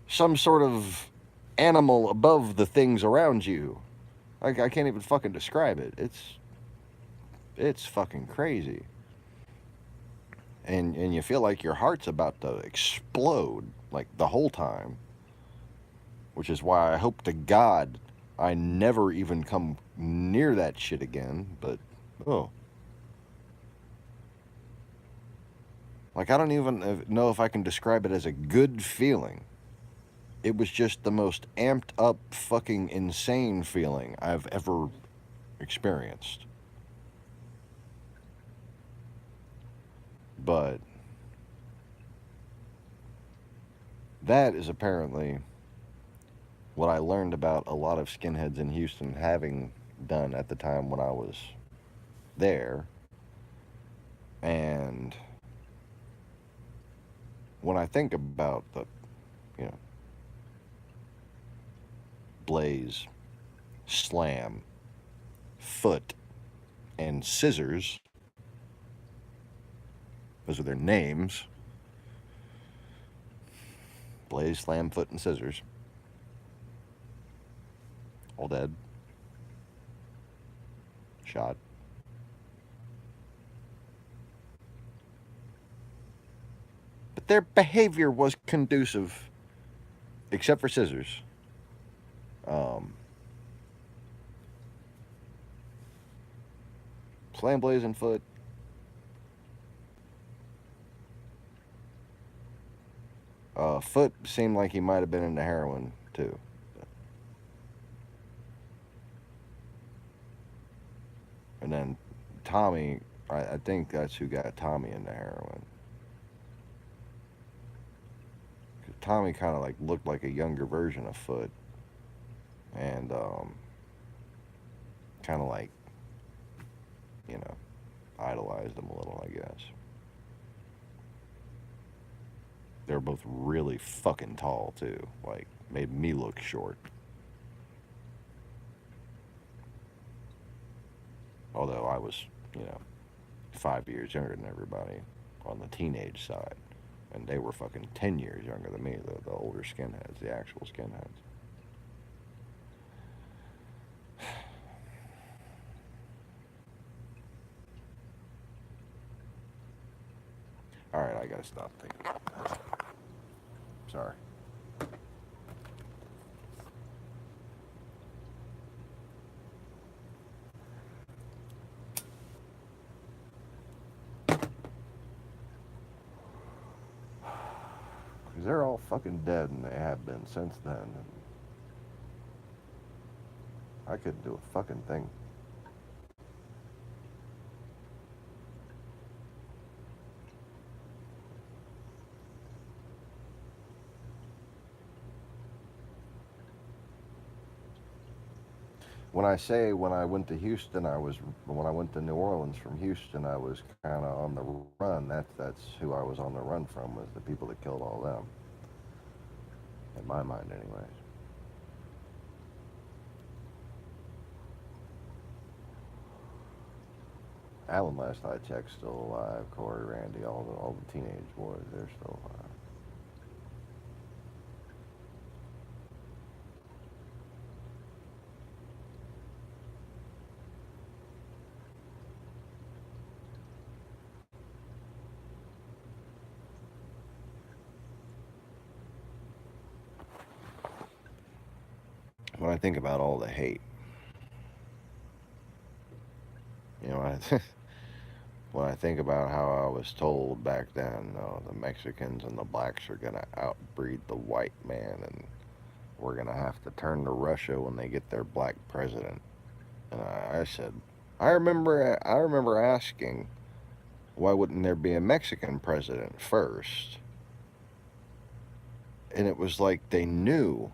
some sort of animal above the things around you. I can't even fucking describe it. It's fucking crazy. And you feel like your heart's about to explode, like, the whole time. Which is why I hope to God I never even come near that shit again, but, oh. Like, I don't even know if I can describe it as a good feeling. It was just the most amped up, fucking insane feeling I've ever experienced. But that is apparently what I learned about a lot of skinheads in Houston, having done at the time when I was there. And when I think about the, Blaze, Slam, Foot, and Scissors, those are their names. Blaze, Slam, Foot, and Scissors. All dead. Shot. But their behavior was conducive, except for Scissors. Slam, Blaze, and Foot. Foot seemed like he might have been into heroin, too. And then Tommy, I think that's who got Tommy into heroin. Tommy kind of like looked like a younger version of Foot, and kind of like, idolized him a little, I guess. They were both really fucking tall too, like made me look short. Although I was, 5 years younger than everybody on the teenage side. And they were fucking 10 years younger than me, the older skinheads, the actual skinheads. gotta stop thinking about that. Sorry. Because they're all fucking dead, and they have been since then. And I couldn't do a fucking thing. When I say when I went to Houston, when I went to New Orleans from Houston, I was kind of on the run. That's who I was on the run from, was the people that killed all them. In my mind, anyways. Alan, last I checked, still alive. Corey, Randy, all the teenage boys, they're still alive. When I think about all the hate, you know, when I think about how I was told back then, the Mexicans and the blacks are gonna outbreed the white man, and we're gonna have to turn to Russia when they get their black president. And I said, I remember asking, why wouldn't there be a Mexican president first? And it was like they knew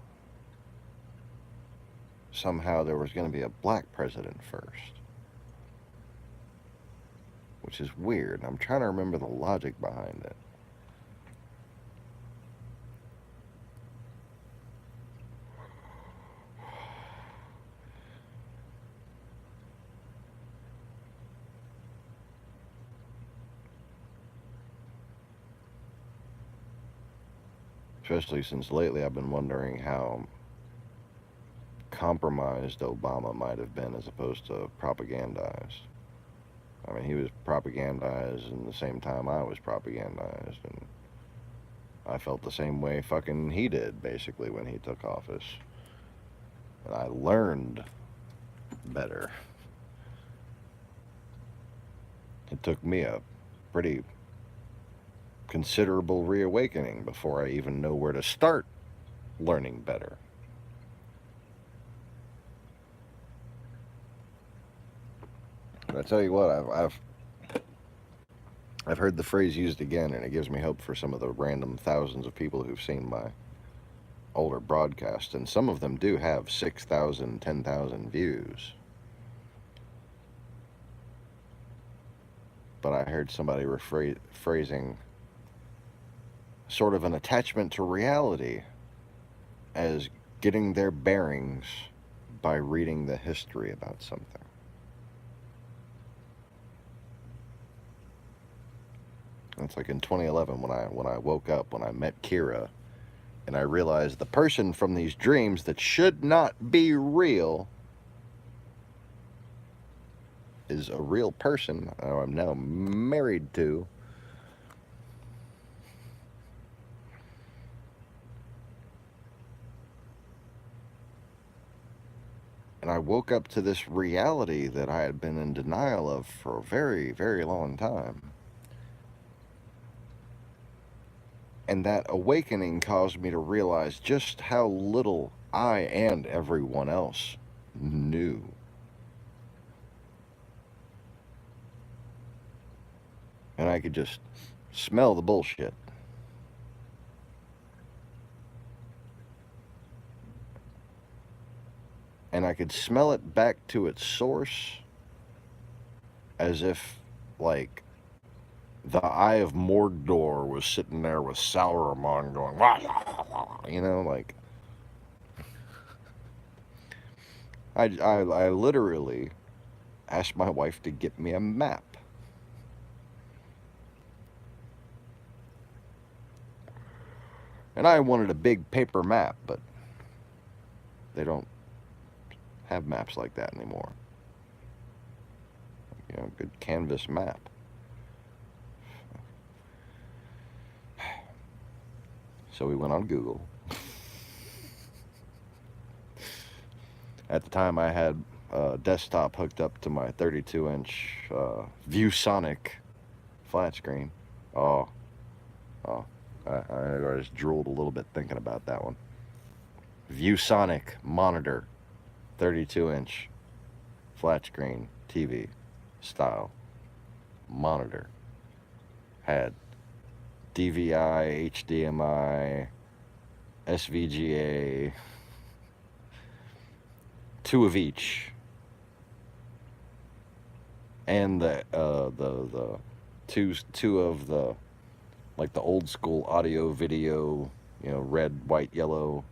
somehow there was going to be a black president first, which is weird. I'm trying to remember the logic behind it. Especially since lately I've been wondering how compromised Obama might have been as opposed to propagandized. I mean, he was propagandized in the same time I was propagandized, and I felt the same way fucking he did, basically, when he took office. And I learned better. It took me a pretty considerable reawakening before I even know where to start learning better. But I tell you what, I've heard the phrase used again, and it gives me hope for some of the random thousands of people who've seen my older broadcasts, and some of them do have 6,000, 10,000 views. But I heard somebody phrasing sort of an attachment to reality as getting their bearings by reading the history about something. It's like in 2011 when I woke up, when I met Kira, and I realized the person from these dreams that should not be real is a real person I'm now married to. And I woke up to this reality that I had been in denial of for a very, very long time. And that awakening caused me to realize just how little I and everyone else knew. And I could just smell the bullshit. And I could smell it back to its source as if, like, the Eye of Mordor was sitting there with Sauron going, wah, wah, wah, you know, like, I literally asked my wife to get me a map. And I wanted a big paper map, but they don't have maps like that anymore. You know, good canvas map. So we went on Google. At the time, I had a desktop hooked up to my 32-inch ViewSonic flat screen. Oh, oh, I just drooled a little bit thinking about that one. ViewSonic monitor, 32-inch flat screen TV style monitor. Had DVI, HDMI, SVGA, two of each, and the two of the, like, the old school audio video, you know, red, white, yellow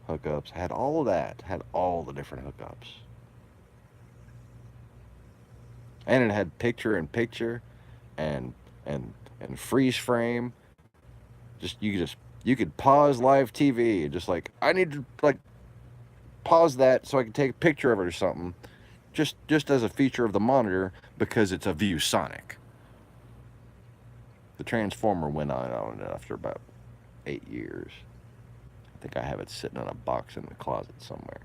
hookups. Had all of that. Had all the different hookups, and it had picture in picture, and freeze frame. You could pause live TV. Just like, I need to, like, pause that so I can take a picture of it or something. Just as a feature of the monitor, because it's a ViewSonic. The Transformer went on after about 8 years. I think I have it sitting in a box in the closet somewhere.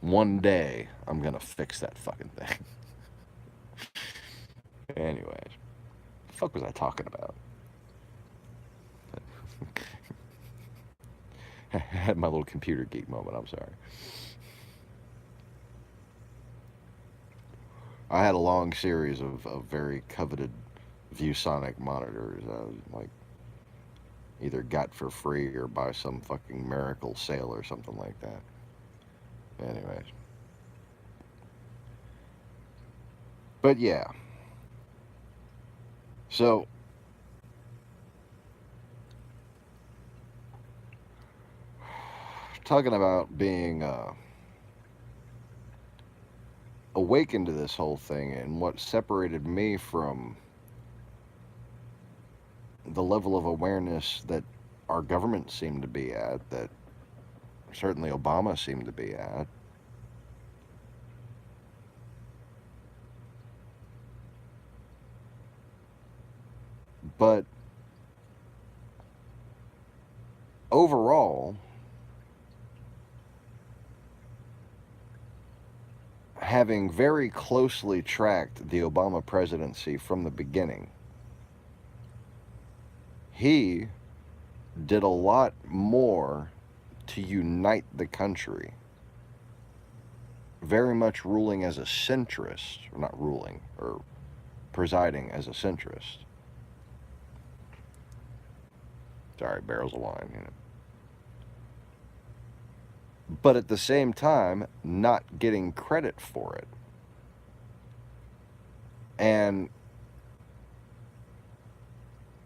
One day, I'm gonna fix that fucking thing. Anyways, what the fuck was I talking about? I had my little computer geek moment, I'm sorry. I had a long series of very coveted ViewSonic monitors. I was like, either got for free or by some fucking miracle sale or something like that. Anyways. But yeah. So, talking about being awakened to this whole thing, and what separated me from the level of awareness that our government seemed to be at, that certainly Obama seemed to be at. But overall, having very closely tracked the Obama presidency from the beginning, he did a lot more to unite the country, very much ruling as a centrist, or not ruling, or presiding as a centrist. Sorry, barrels of wine, you know. But at the same time, not getting credit for it. And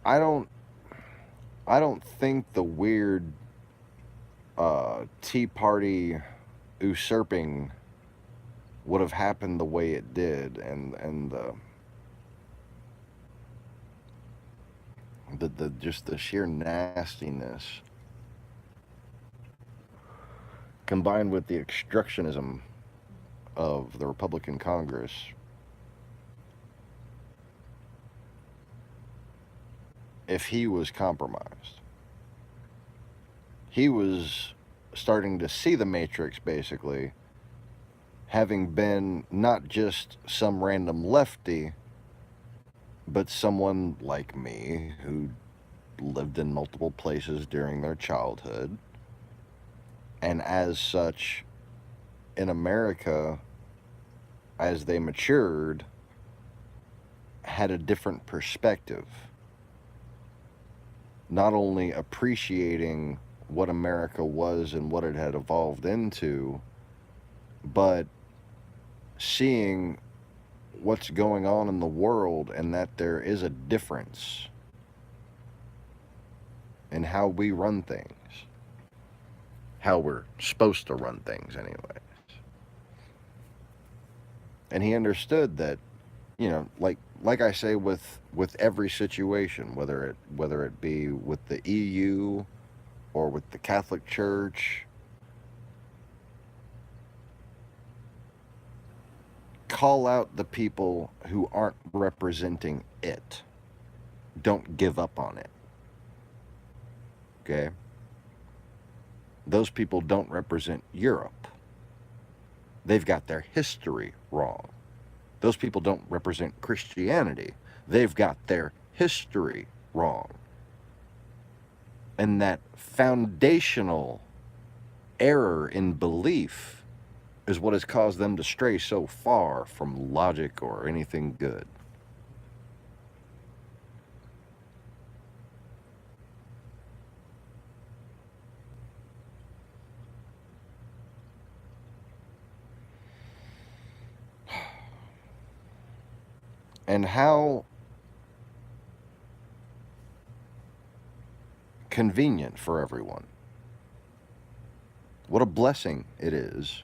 I don't think the weird Tea Party usurping would have happened the way it did, and the just the sheer nastiness combined with the obstructionism of the Republican Congress, if he was compromised. He was starting to see the Matrix, basically, having been not just some random lefty, but someone like me who lived in multiple places during their childhood, and as such, in America, as they matured, had a different perspective. Not only appreciating what America was and what it had evolved into, but seeing what's going on in the world, and that there is a difference in how we run things. How we're supposed to run things, anyways. And he understood that, you know, like I say with every situation, whether it be with the EU or with the Catholic Church, call out the people who aren't representing it. Don't give up on it. okay? Those people don't represent Europe. They've got their history wrong. Those people don't represent Christianity. They've got their history wrong. And that foundational error in belief is what has caused them to stray so far from logic or anything good. And how convenient for everyone. What a blessing it is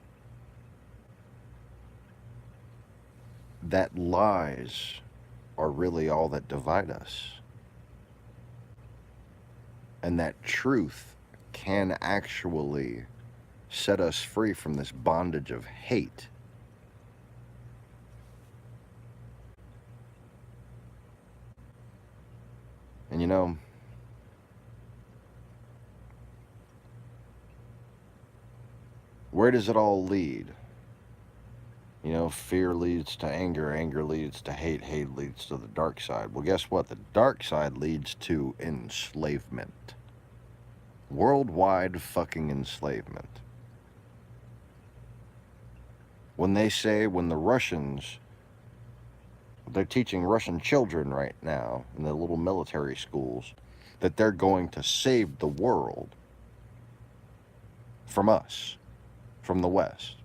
that lies are really all that divide us. And that truth can actually set us free from this bondage of hate. And you know, where does it all lead? You know, fear leads to anger, anger leads to hate, hate leads to the dark side. Well, guess what? The dark side leads to enslavement. Worldwide fucking enslavement. When the Russians, they're teaching Russian children right now in the little military schools that they're going to save the world from us, from the West.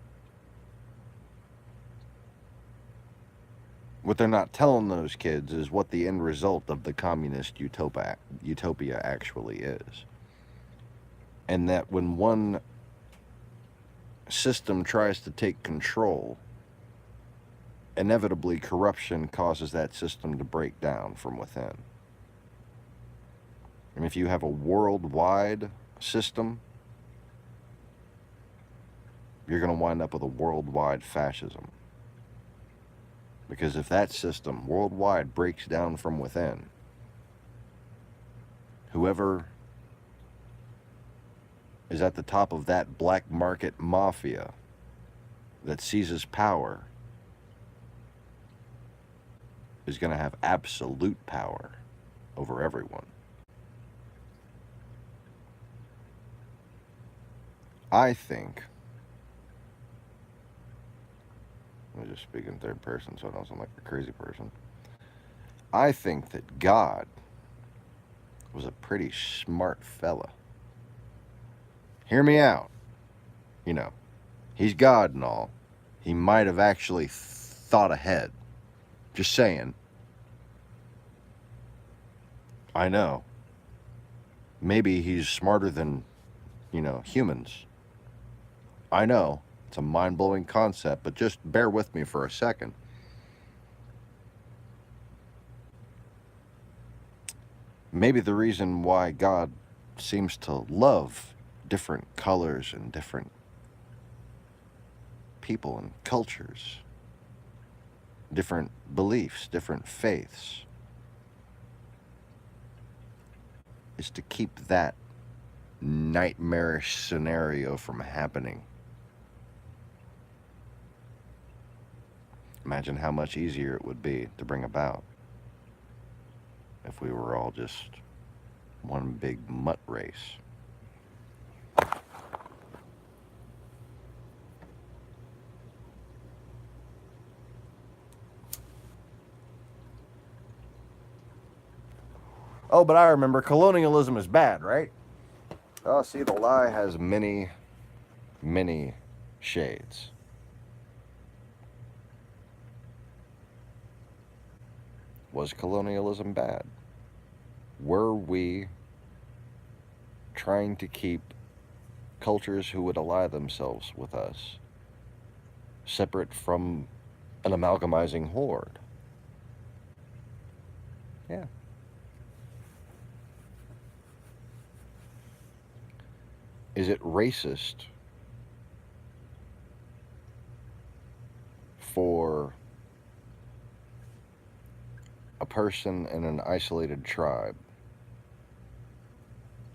What they're not telling those kids is what the end result of the communist utopia actually is. And that when one system tries to take control, inevitably corruption causes that system to break down from within. And if you have a worldwide system, you're going to wind up with a worldwide fascism. Because if that system worldwide breaks down from within, whoever is at the top of that black market mafia that seizes power is going to have absolute power over everyone. I think, I'm just speaking third person so I don't sound like a crazy person. I think that God was a pretty smart fella. Hear me out. You know, he's God and all. He might have actually thought ahead. Just saying. I know. Maybe he's smarter than, humans. I know. It's a mind-blowing concept, but just bear with me for a second. Maybe the reason why God seems to love different colors and different people and cultures, different beliefs, different faiths, is to keep that nightmarish scenario from happening. Imagine how much easier it would be to bring about if we were all just one big mutt race. Oh, but I remember colonialism is bad, right? Oh, see, the lie has many, many shades. Was colonialism bad? Were we trying to keep cultures who would ally themselves with us separate from an amalgamizing horde? Yeah. Is it racist for a person in an isolated tribe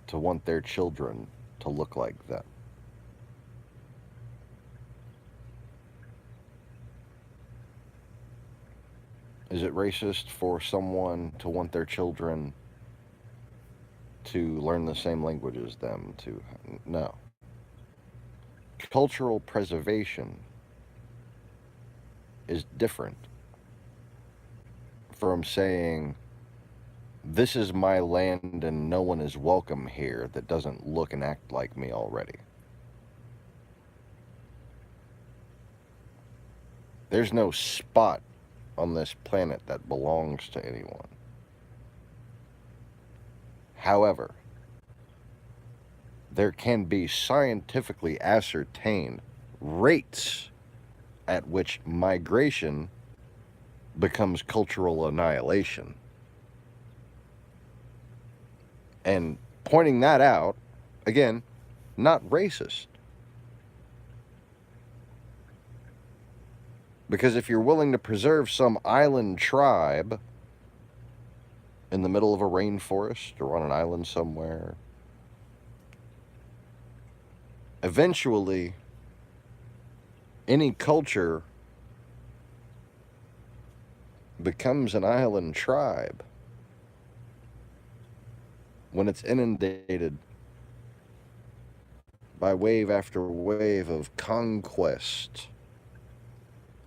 to want their children to look like them? Is it racist for someone to want their children to learn the same language as them? No. Cultural preservation is different from saying, this is my land and no one is welcome here that doesn't look and act like me already. There's no spot on this planet that belongs to anyone. However, there can be scientifically ascertained rates at which migration becomes cultural annihilation. And pointing that out, again, not racist. Because if you're willing to preserve some island tribe in the middle of a rainforest or on an island somewhere, eventually any culture becomes an island tribe when it's inundated by wave after wave of conquest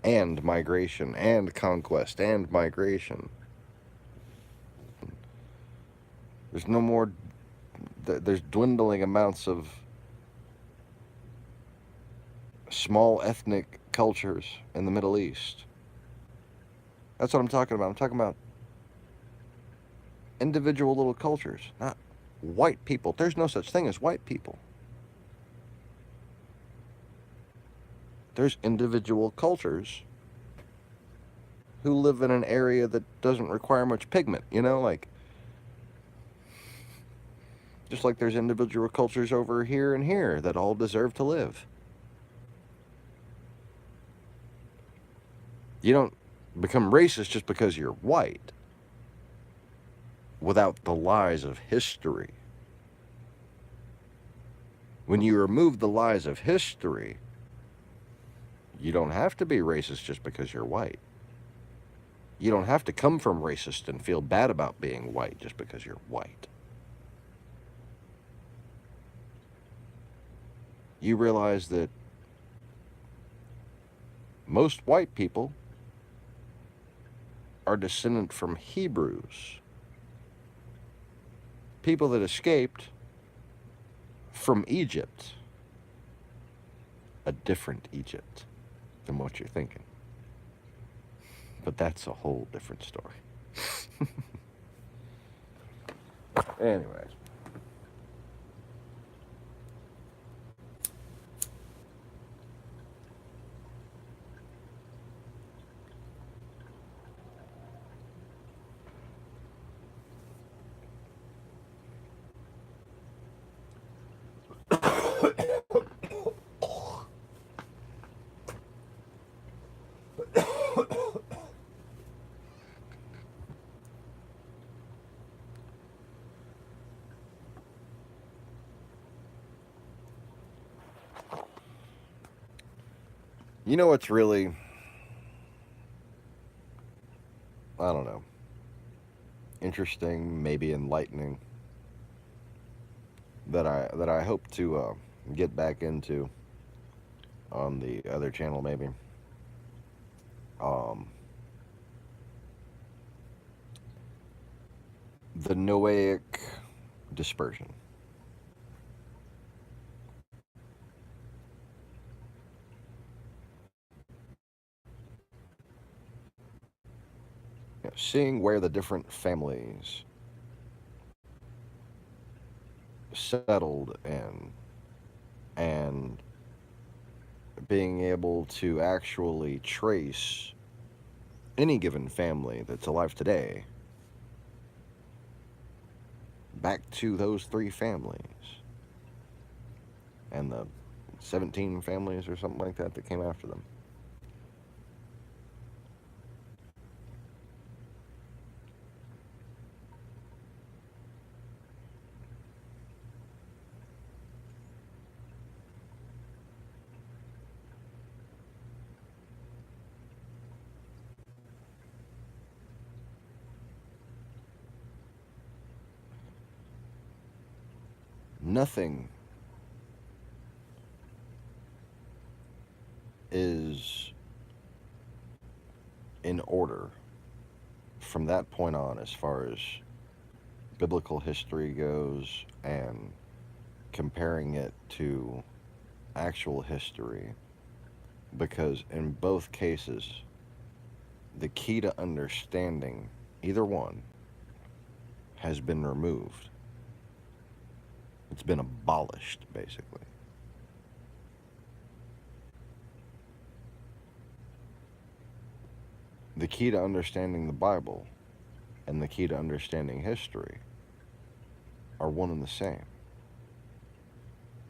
and migration and conquest and migration. There's no more, there's dwindling amounts of small ethnic cultures in the Middle East. That's what I'm talking about. I'm talking about individual little cultures, not white people. There's no such thing as white people. There's individual cultures who live in an area that doesn't require much pigment, you know, like, just like there's individual cultures over here and here that all deserve to live. You don't become racist just because you're white without the lies of history. When you remove the lies of history, you don't have to be racist just because you're white. You don't have to come from racist and feel bad about being white just because you're white. You realize that most white people are descendant from Hebrews, people that escaped from Egypt, a different Egypt than what you're thinking. But that's a whole different story. Anyways. You know what's really, I don't know, interesting, maybe enlightening, that I hope to get back into on the other channel, maybe. The Noahic dispersion. Seeing where the different families settled in, and being able to actually trace any given family that's alive today back to those 3 families and the 17 families or something like that that came after them. nothing is in order from that point on as far as biblical history goes and comparing it to actual history, because in both cases the key to understanding either one has been removed. It's been abolished, basically. The key to understanding the Bible and the key to understanding history are one and the same.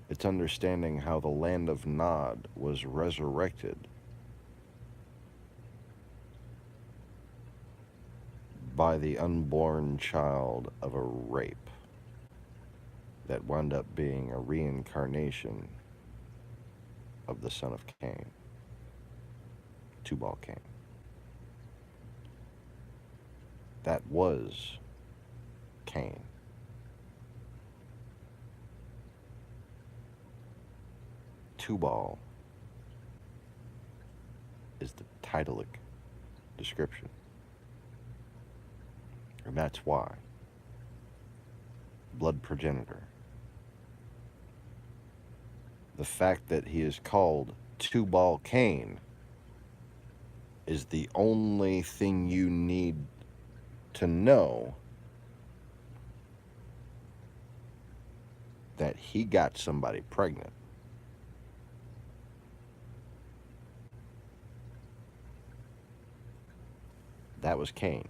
It's understanding how the land of Nod was resurrected by the unborn child of a rape that wound up being a reincarnation of the son of Cain, Tubal Cain. That was Cain. Tubal is the titleic description. And that's why. Blood progenitor. The fact that he is called Tubal Cain is the only thing you need to know that he got somebody pregnant. That was Cain.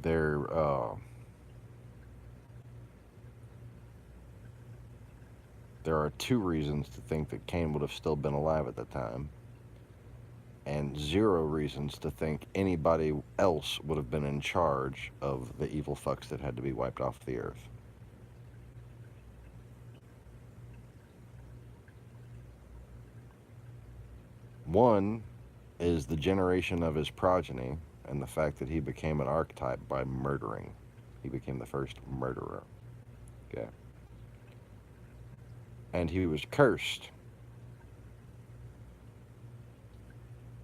There are two reasons to think that Cain would have still been alive at the time, and 0 reasons to think anybody else would have been in charge of the evil fucks that had to be wiped off the earth. One is the generation of his progeny and the fact that he became an archetype by murdering. He became the first murderer. Okay. And he was cursed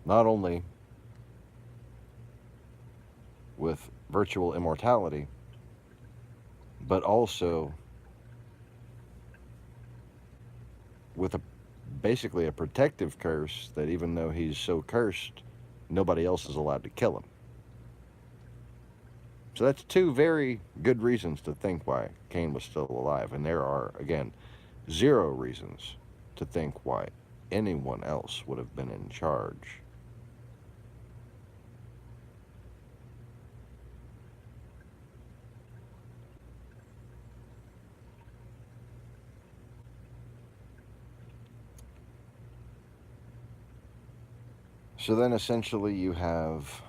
not only with virtual immortality, but also with basically a protective curse that even though he's so cursed, nobody else is allowed to kill him. So that's 2 very good reasons to think why Cain was still alive. And there are, again, 0 reasons to think why anyone else would have been in charge. So then essentially you have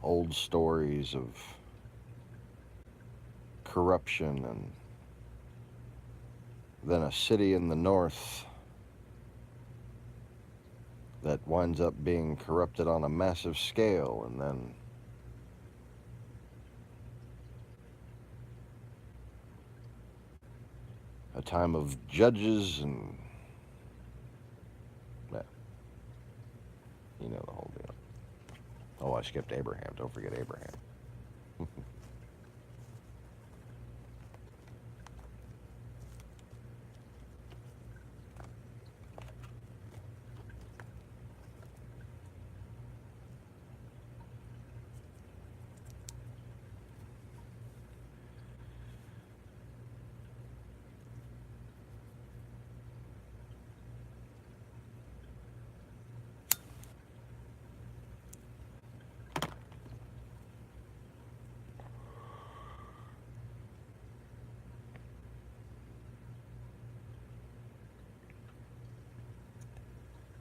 old stories of corruption, and then a city in the north that winds up being corrupted on a massive scale, and then a time of judges, and yeah, you know the whole deal. Oh, I skipped Abraham. Don't forget Abraham.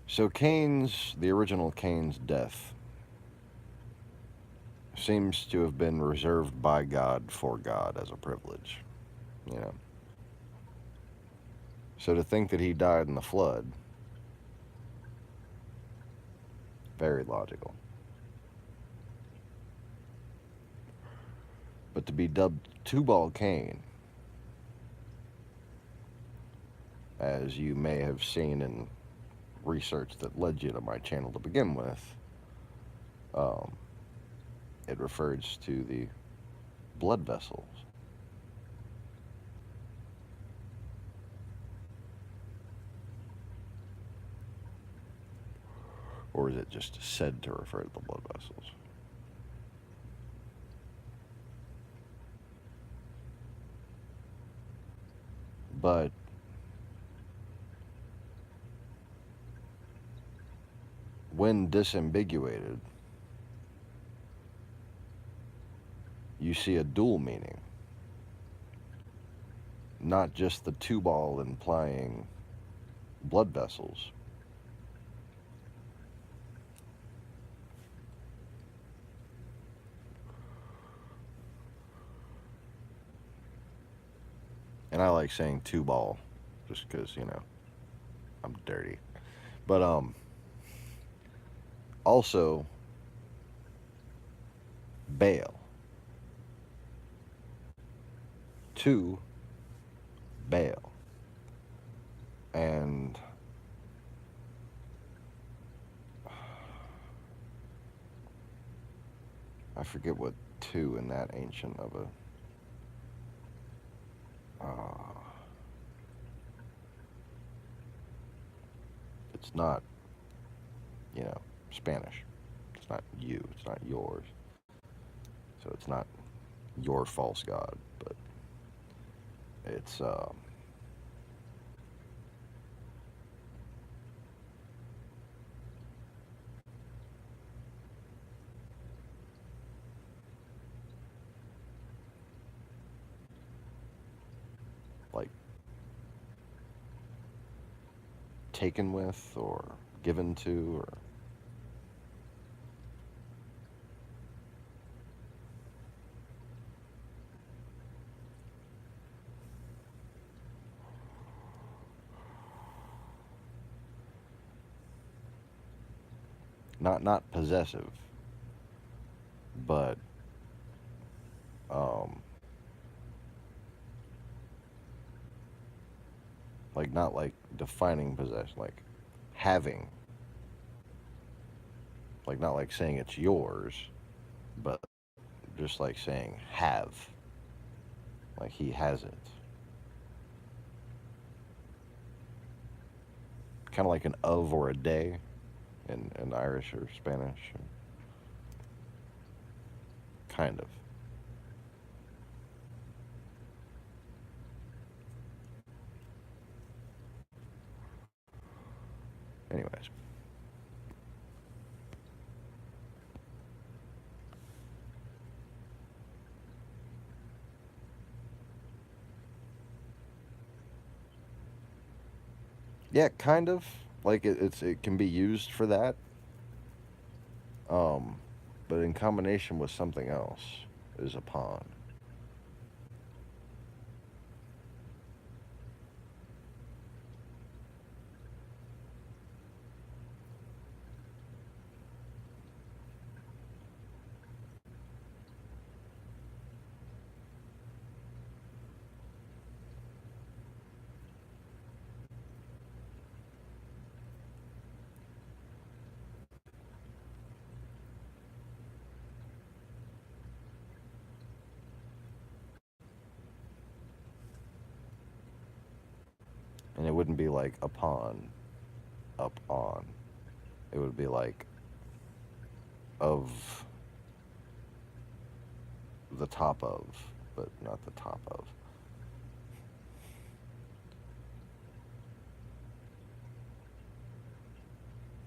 So the original Cain's death seems to have been reserved by God for God as a privilege, you know. So to think that he died in the flood, very logical. But to be dubbed Two-Ball Cain, as you may have seen in research that led you to my channel to begin with, it refers to the blood vessels. Or is it just said to refer to the blood vessels? But when disambiguated, you see a dual meaning. Not just the two ball implying blood vessels, and I like saying two ball just because, you know, I'm dirty. But also bail. To bail. And I forget what two in that ancient of a it's not, you know, Spanish. It's not you, it's not yours. So it's not your false god, but it's like taken with or given to, or not possessive, but like not like defining possession, like having, like not like saying it's yours, but just like saying have, like he has it. Kind of like an of or a day in Irish or Spanish. Kind of. Anyways. Yeah, kind of. Like it can be used for that. But in combination with something else is a pawn. And it wouldn't be like upon, up on. It would be like of the top of, but not the top of.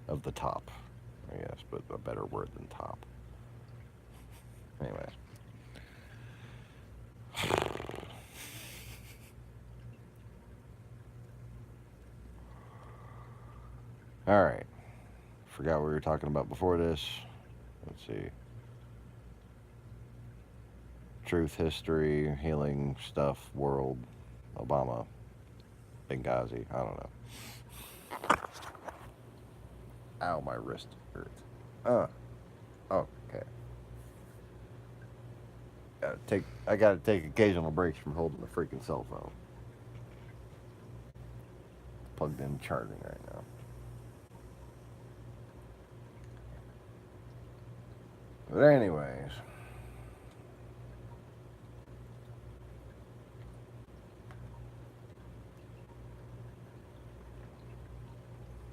Of the top, I guess, but a better word than top. Anyways. Alright. Forgot what we were talking about before this. Let's see. Truth, history, healing stuff, world, Obama, Benghazi, I don't know. Ow, my wrist hurts. Okay. Got a gotta take occasional breaks from holding the freaking cell phone. Plugged in charging right now. But anyways.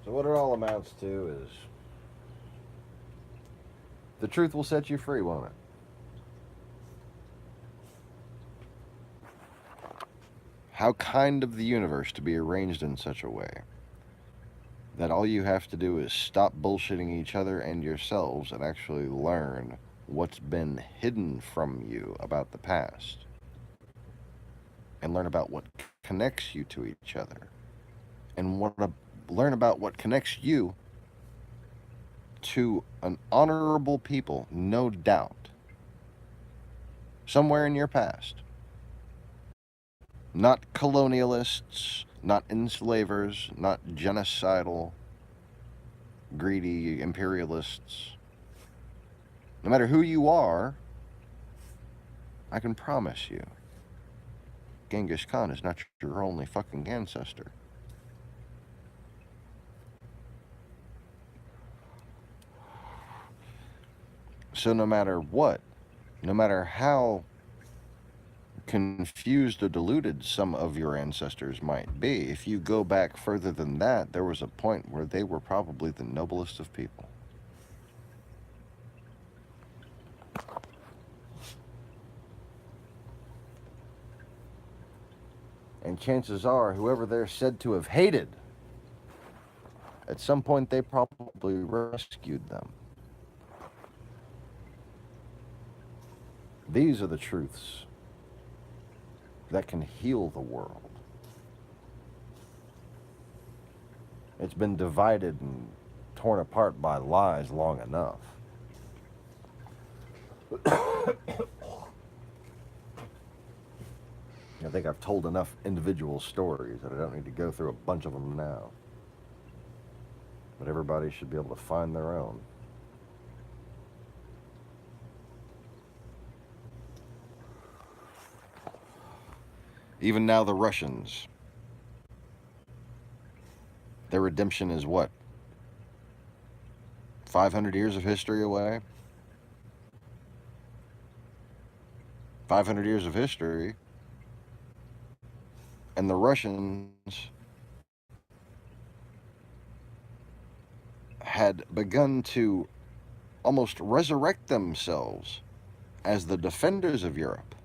So what it all amounts to is the truth will set you free, won't it? How kind of the universe to be arranged in such a way that all you have to do is stop bullshitting each other and yourselves and actually learn what's been hidden from you about the past and learn about what connects you to each other and learn about what connects you to an honorable people, no doubt, somewhere in your past. Not colonialists, not enslavers, not genocidal, greedy imperialists. No matter who you are, I can promise you, Genghis Khan is not your only fucking ancestor. So no matter what, no matter how confused or deluded some of your ancestors might be, if you go back further than that, there was a point where they were probably the noblest of people. And chances are, whoever they're said to have hated, at some point they probably rescued them. These are the truths that can heal the world. It's been divided and torn apart by lies long enough. I think I've told enough individual stories that I don't need to go through a bunch of them now. But everybody should be able to find their own. Even now the Russians, their redemption is what? 500 years of history away? 500 years of history. And the Russians had begun to almost resurrect themselves as the defenders of Europe.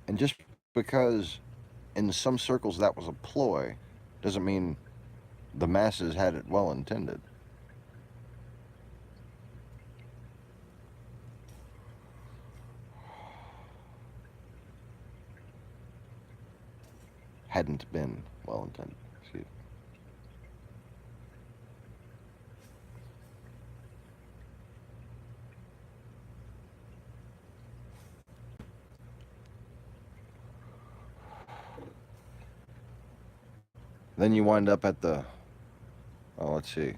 And just because in some circles that was a ploy doesn't mean the masses had it well intended. Hadn't been well intended. Excuse me. Then you wind up at the, oh, let's see,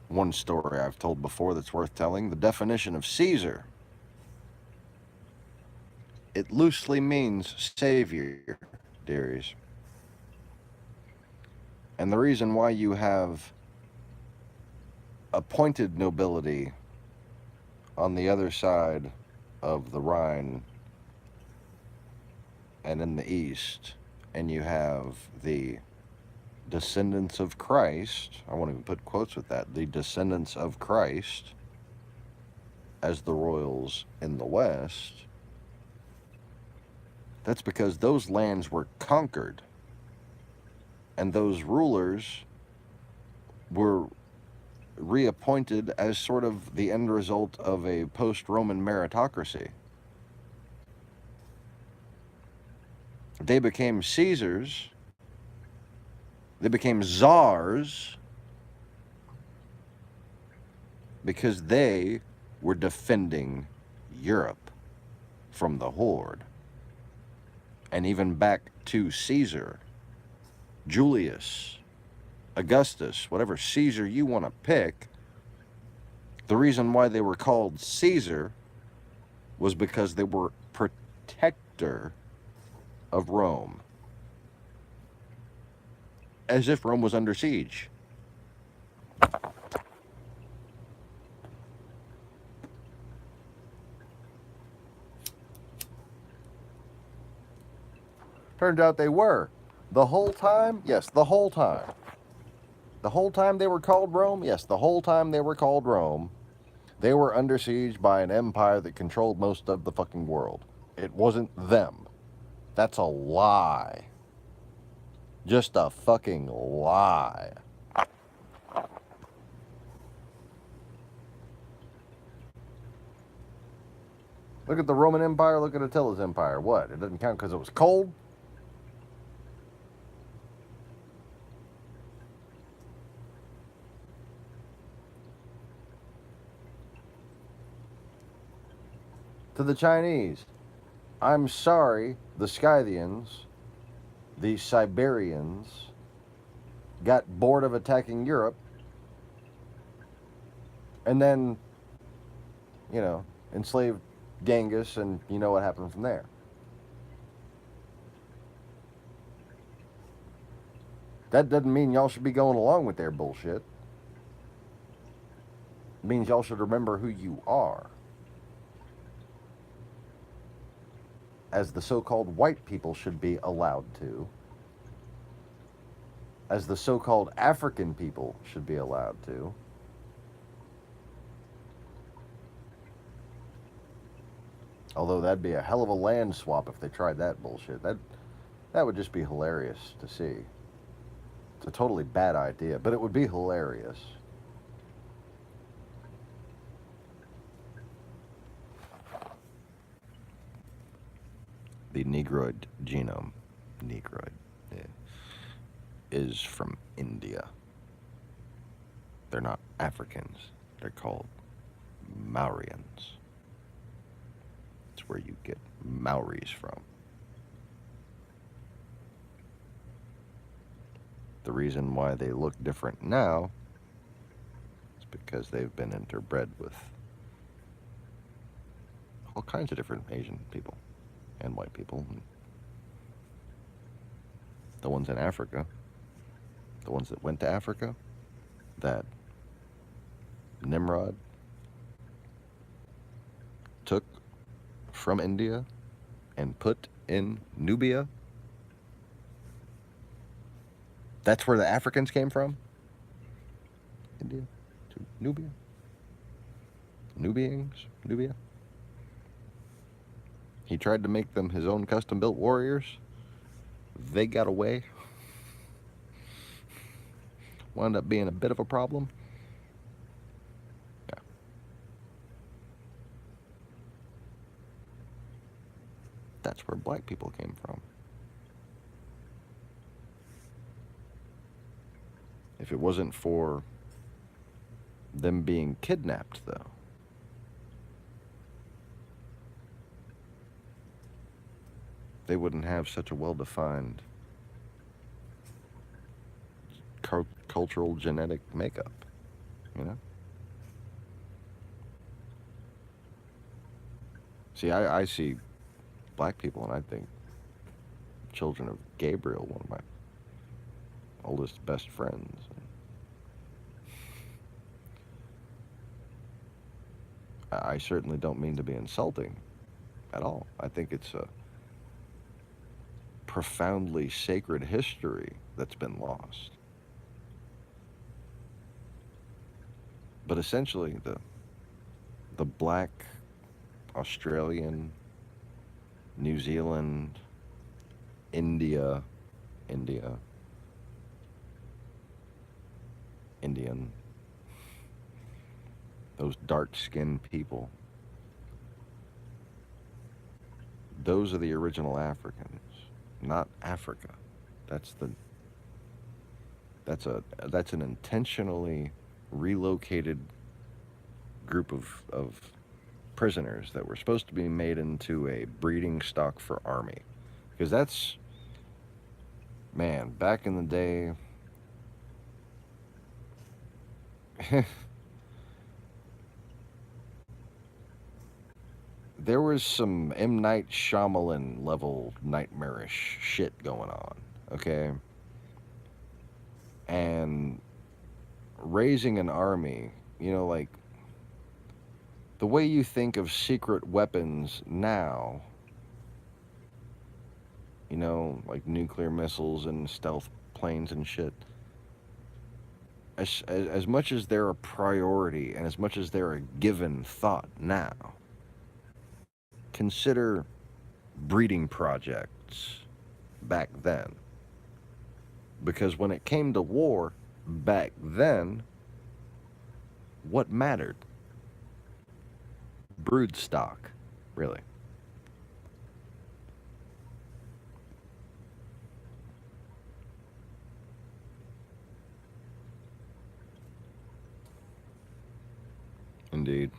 one story I've told before that's worth telling. The definition of Caesar. It loosely means savior, dearies. And the reason why you have appointed nobility on the other side of the Rhine and in the east, and you have the descendants of Christ, I won't even put quotes with that, the descendants of Christ as the royals in the west, that's because those lands were conquered and those rulers were reappointed as sort of the end result of a post-Roman meritocracy. They became Caesars, they became czars because they were defending Europe from the horde. And even back to Caesar, Julius, Augustus, whatever Caesar you want to pick, The reason why they were called Caesar was because they were protector of Rome, as if Rome was under siege. Turns out they were. The whole time? Yes, the whole time. The whole time they were called Rome? Yes, the whole time they were called Rome. They were under siege by an empire that controlled most of the fucking world. It wasn't them. That's a lie. Just a fucking lie. Look at the Roman Empire, look at Attila's empire. What? It doesn't count because it was cold? To the Chinese, I'm sorry, the Scythians, the Siberians, got bored of attacking Europe and then, enslaved Genghis, and you know what happened from there. That doesn't mean y'all should be going along with their bullshit. It means y'all should remember who you are. As the so-called white people should be allowed to. As the so-called African people should be allowed to. Although that'd be a hell of a land swap if they tried that bullshit. That would just be hilarious to see. It's a totally bad idea, but it would be hilarious. The Negroid genome, is from India. They're not Africans. They're called Maurians. It's where you get Maoris from. The reason why they look different now is because they've been interbred with all kinds of different Asian people and white people. The ones in Africa, the ones that went to Africa, that Nimrod took from India and put in Nubia. That's where the Africans came from? India to Nubia? Nubia? He tried to make them his own custom-built warriors. They got away. Wound up being a bit of a problem. Yeah. That's where black people came from. If it wasn't for them being kidnapped, though, they wouldn't have such a well-defined cultural genetic makeup, See, I see black people and I think children of Gabriel, one of my oldest best friends. I certainly don't mean to be insulting at all. I think it's a profoundly sacred history that's been lost. But essentially, the black Australian, New Zealand, Indian, those dark-skinned people, those are the original Africans, not Africa. That's an intentionally relocated group of prisoners that were supposed to be made into a breeding stock for army. Because that's, man, back in the day, there was some M. Night Shyamalan level nightmarish shit going on, okay? And raising an army, you know, like, the way you think of secret weapons now, you know, like nuclear missiles and stealth planes and shit, as much as they're a priority and as much as they're a given thought now, consider breeding projects back then. Because when it came to war back then, what mattered? Brood stock, really. Indeed.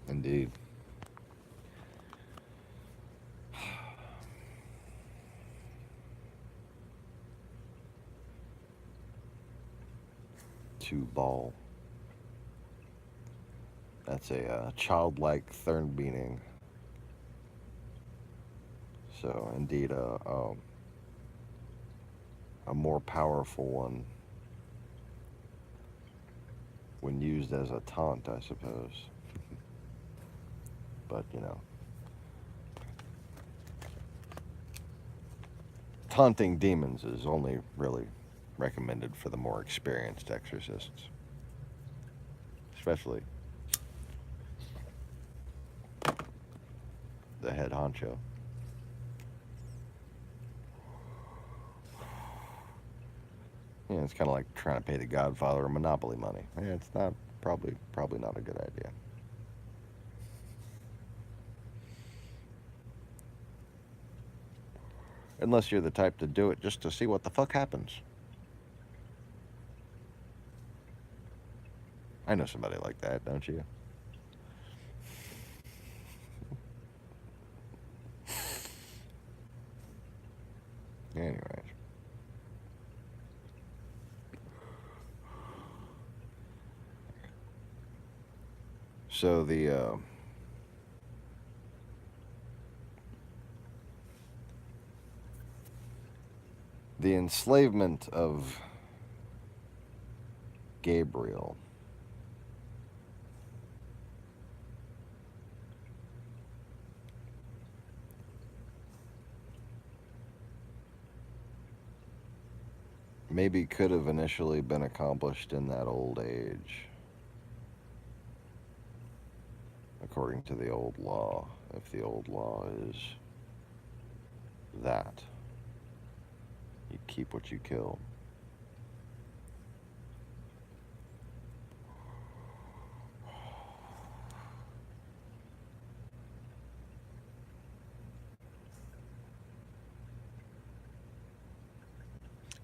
Indeed. To ball. That's a childlike third meaning. So, indeed, a more powerful one when used as a taunt, I suppose. But, you know, taunting demons is only really recommended for the more experienced exorcists. Especially the head honcho. Yeah, it's kind of like trying to pay the Godfather Monopoly money. Yeah, it's not probably not a good idea. Unless you're the type to do it just to see what the fuck happens. I know somebody like that, don't you? Anyways. So the enslavement of Gabriel maybe could have initially been accomplished in that old age, according to the old law, if the old law is that you keep what you kill.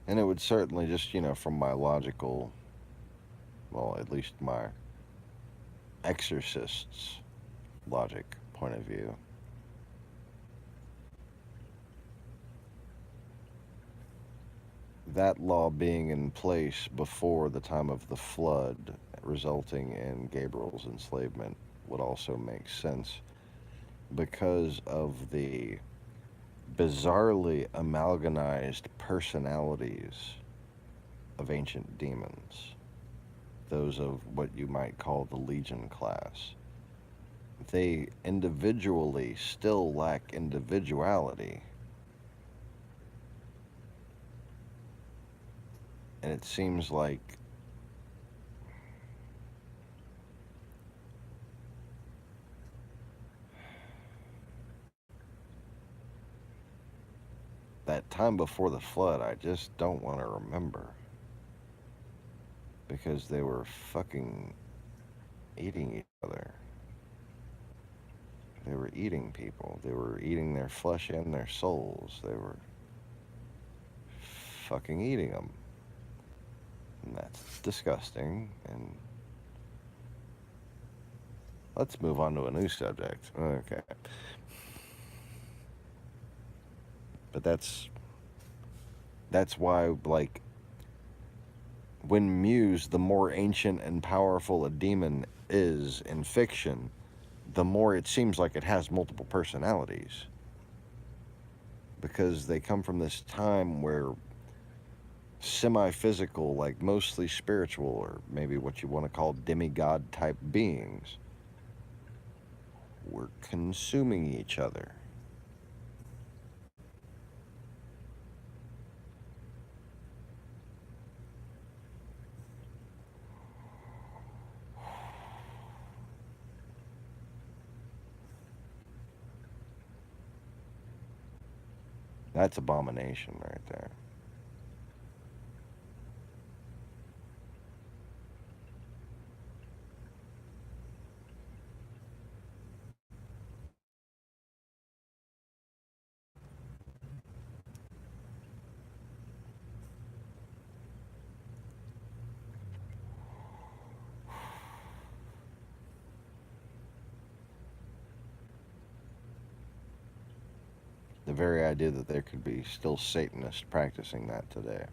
And it would certainly just, you know, from my logical, well, at least my exorcist's logic point of view, that law being in place before the time of the flood, resulting in Gabriel's enslavement, would also make sense because of the bizarrely amalgamized personalities of ancient demons, those of what you might call the Legion class. They individually still lack individuality. And it seems like that time before the flood, I just don't want to remember. Because they were fucking eating each other. They were eating people. They were eating their flesh and their souls. They were fucking eating them. And that's disgusting. And Let's move on to a new subject. Okay. But that's why, like, when mused, the more ancient and powerful a demon is in fiction, the more it seems like it has multiple personalities. Because they come from this time where semi-physical, like mostly spiritual, or maybe what you want to call demigod type beings, were consuming each other. That's abomination right there. The very idea that there could be still Satanists practicing that today.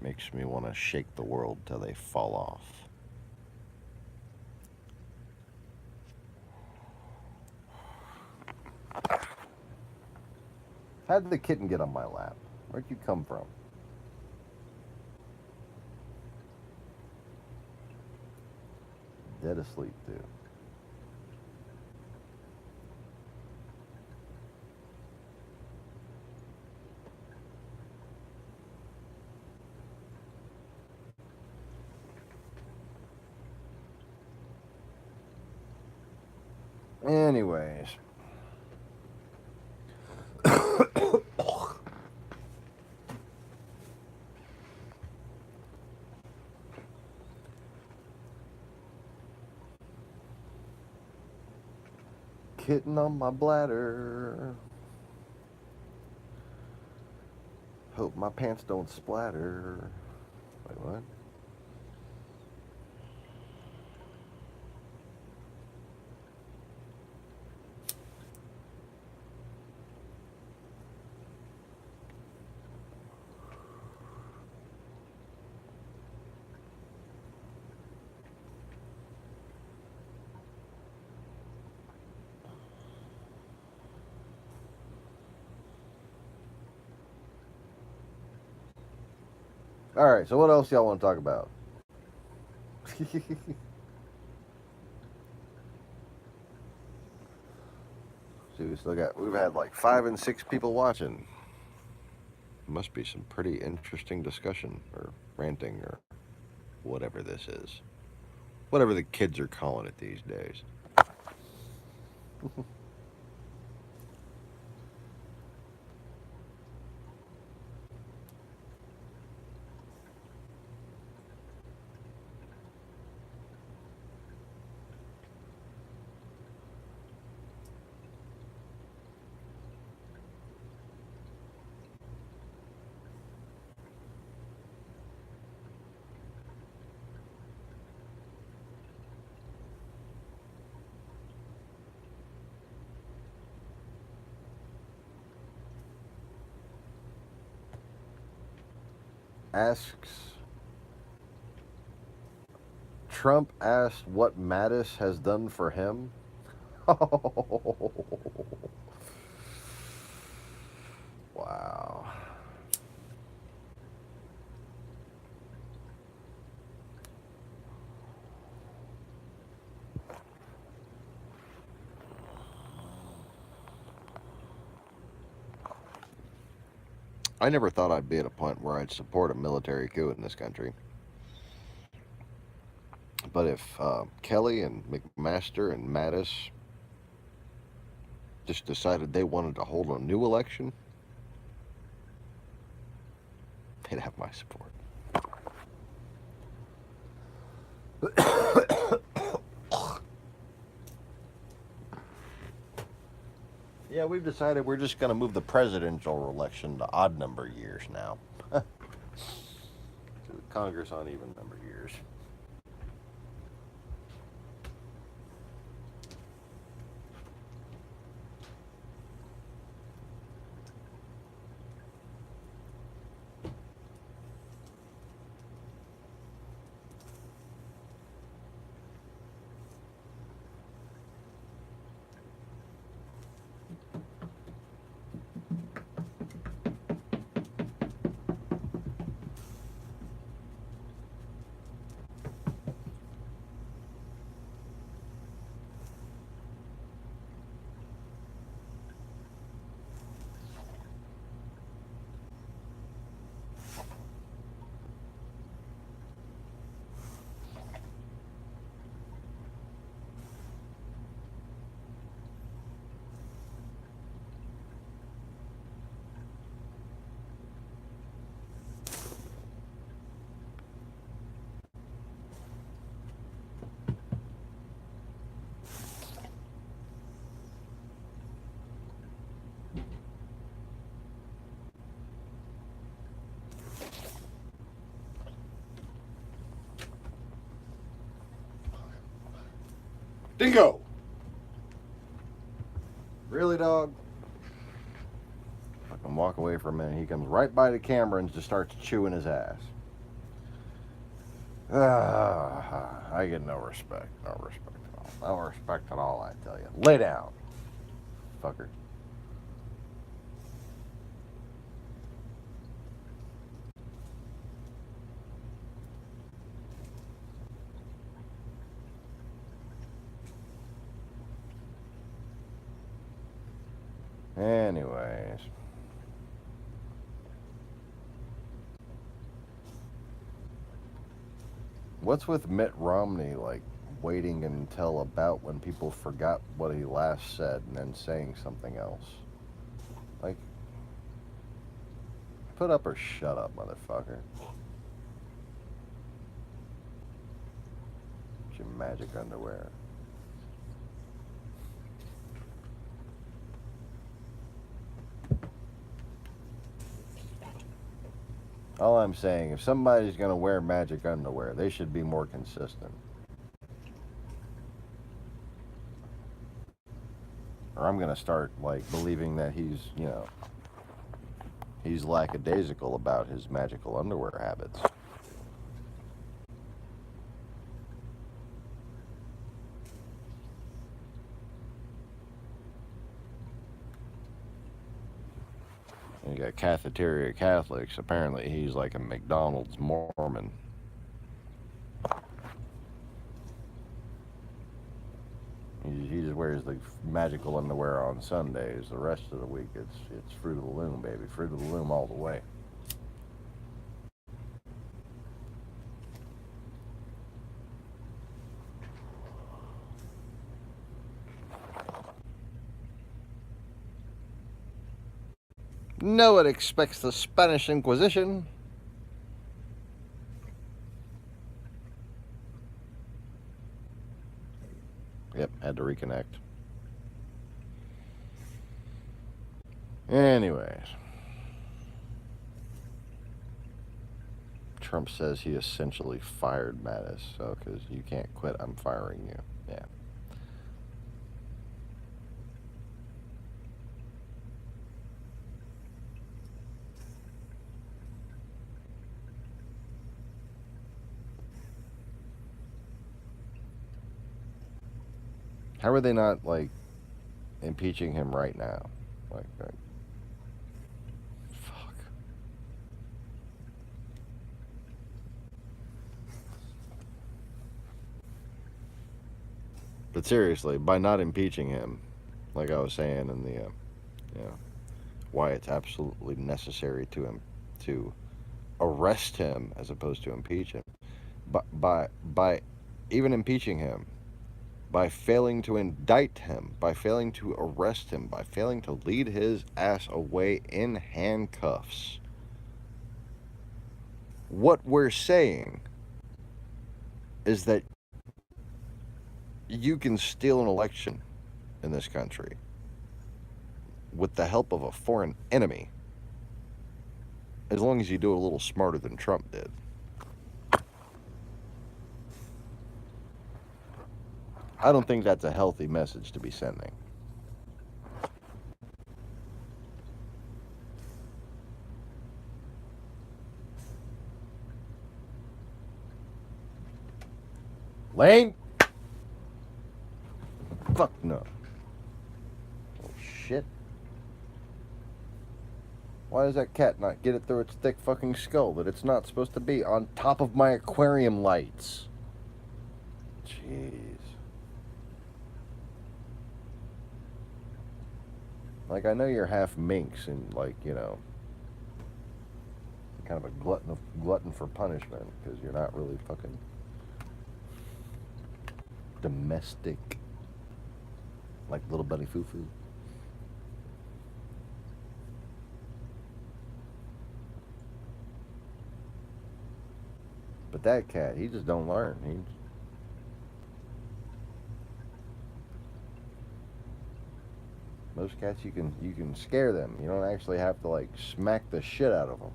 Makes me want to shake the world till they fall off. How did the kitten get on my lap? Where'd you come from? Dead asleep, too. Anyways. Kitten on my bladder. Hope my pants don't splatter. Wait, what? All right, so what else y'all want to talk about? See, we've had like 5 and 6 people watching. Must be some pretty interesting discussion or ranting or whatever this is. Whatever the kids are calling it these days. Asks Trump asked what Mattis has done for him. Wow. I never thought I'd be at a point where I'd support a military coup in this country. But if Kelly and McMaster and Mattis just decided they wanted to hold a new election, they'd have my support. Yeah, we've decided we're just going to move the presidential election to odd number years now. Congress on even number years. Dingo! Really, dog? I can walk away for a minute. He comes right by the camera and just starts chewing his ass. I get no respect. No respect at all. No respect at all, I tell you. Lay down, fucker. Anyways. What's with Mitt Romney, like, waiting until about when people forgot what he last said and then saying something else? Like, put up or shut up, motherfucker. It's your magic underwear. All I'm saying, if somebody's going to wear magic underwear, they should be more consistent. Or I'm going to start, like, believing that he's, you know, he's lackadaisical about his magical underwear habits. You got cafeteria Catholics. Apparently, he's like a McDonald's Mormon. He just wears the magical underwear on Sundays. The rest of the week, it's Fruit of the Loom, baby. Fruit of the Loom all the way. No one expects the Spanish Inquisition. Yep, had to reconnect. Anyways. Trump says he essentially fired Mattis, so because you can't quit, I'm firing you. Yeah. How are they not, like, impeaching him right now? Like fuck. But seriously, by not impeaching him, like I was saying in the, you know, why it's absolutely necessary to arrest him as opposed to impeach him. But by even impeaching him, by failing to indict him, by failing to arrest him, by failing to lead his ass away in handcuffs, what we're saying is that you can steal an election in this country. with the help of a foreign enemy, as long as you do it a little smarter than Trump did. I don't think that's a healthy message to be sending. Lane? Fuck no. Oh shit. Why does that cat not get it through its thick fucking skull that it's not supposed to be on top of my aquarium lights? Jeez. Like, I know you're half minx and, like, you know, kind of a glutton for punishment, because you're not really fucking domestic like little Bunny Foo Foo. But that cat, he just don't learn. Most cats, you can scare them. You don't actually have to, like, smack the shit out of them.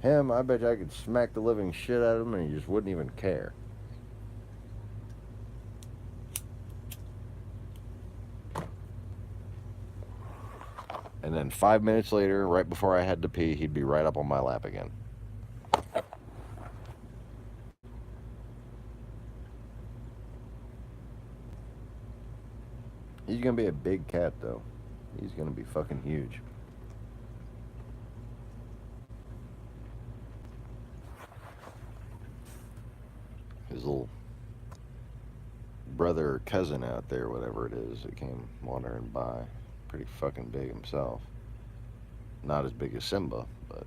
Him, I bet you I could smack the living shit out of him and he just wouldn't even care. And then 5 minutes later, right before I had to pee, he'd be right up on my lap again. He's gonna be a big cat, though. He's gonna be fucking huge. His little brother or cousin out there, whatever it is, that came wandering by. Pretty fucking big himself. Not as big as Simba, but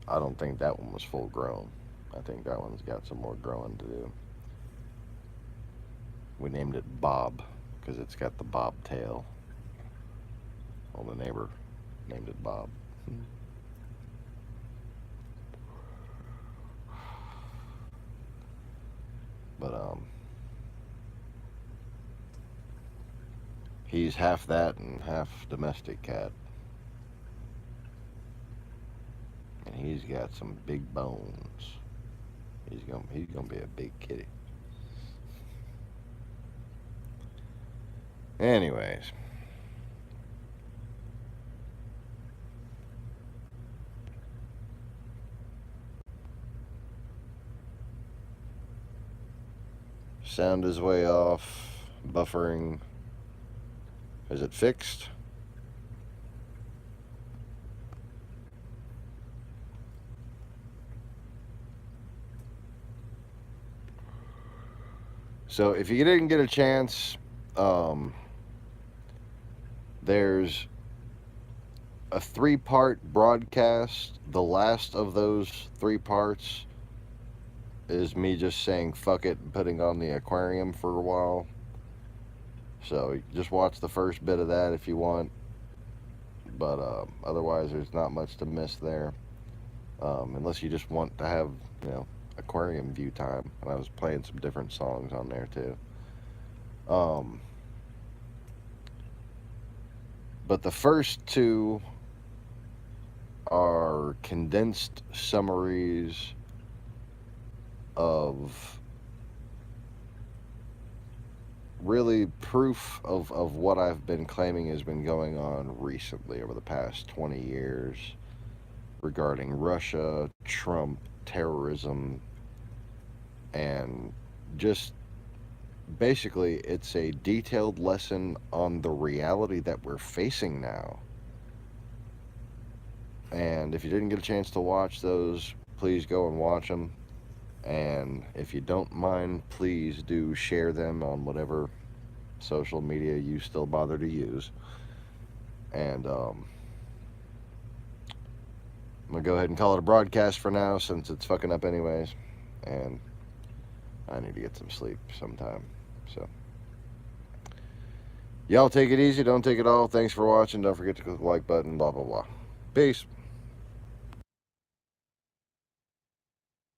I don't think that one was full grown. I think that one's got some more growing to do. We named it Bob because it's got the bob tail. Well, the neighbor named it Bob. But he's half that and half domestic cat. And he's got some big bones. He's gonna be a big kitty. Anyways. Sound is way off. Buffering. Is it fixed? So if you didn't get a chance, there's a 3-part broadcast. The last of those 3 parts is me just saying fuck it and putting on the aquarium for a while. So just watch the first bit of that if you want. But otherwise there's not much to miss there. Unless you just want to have, you know, aquarium view time. And I was playing some different songs on there too. But the first 2 are condensed summaries of really proof of what I've been claiming has been going on recently over the past 20 years regarding Russia, Trump, terrorism, and just basically it's a detailed lesson on the reality that we're facing now. And if you didn't get a chance to watch those, please go and watch them. And if you don't mind, please do share them on whatever social media you still bother to use. And I'm gonna go ahead and call it a broadcast for now, since it's fucking up anyways. And I need to get some sleep sometime. So y'all take it easy, don't take it all. Thanks for watching. Don't forget to click the like button, blah blah blah. Peace.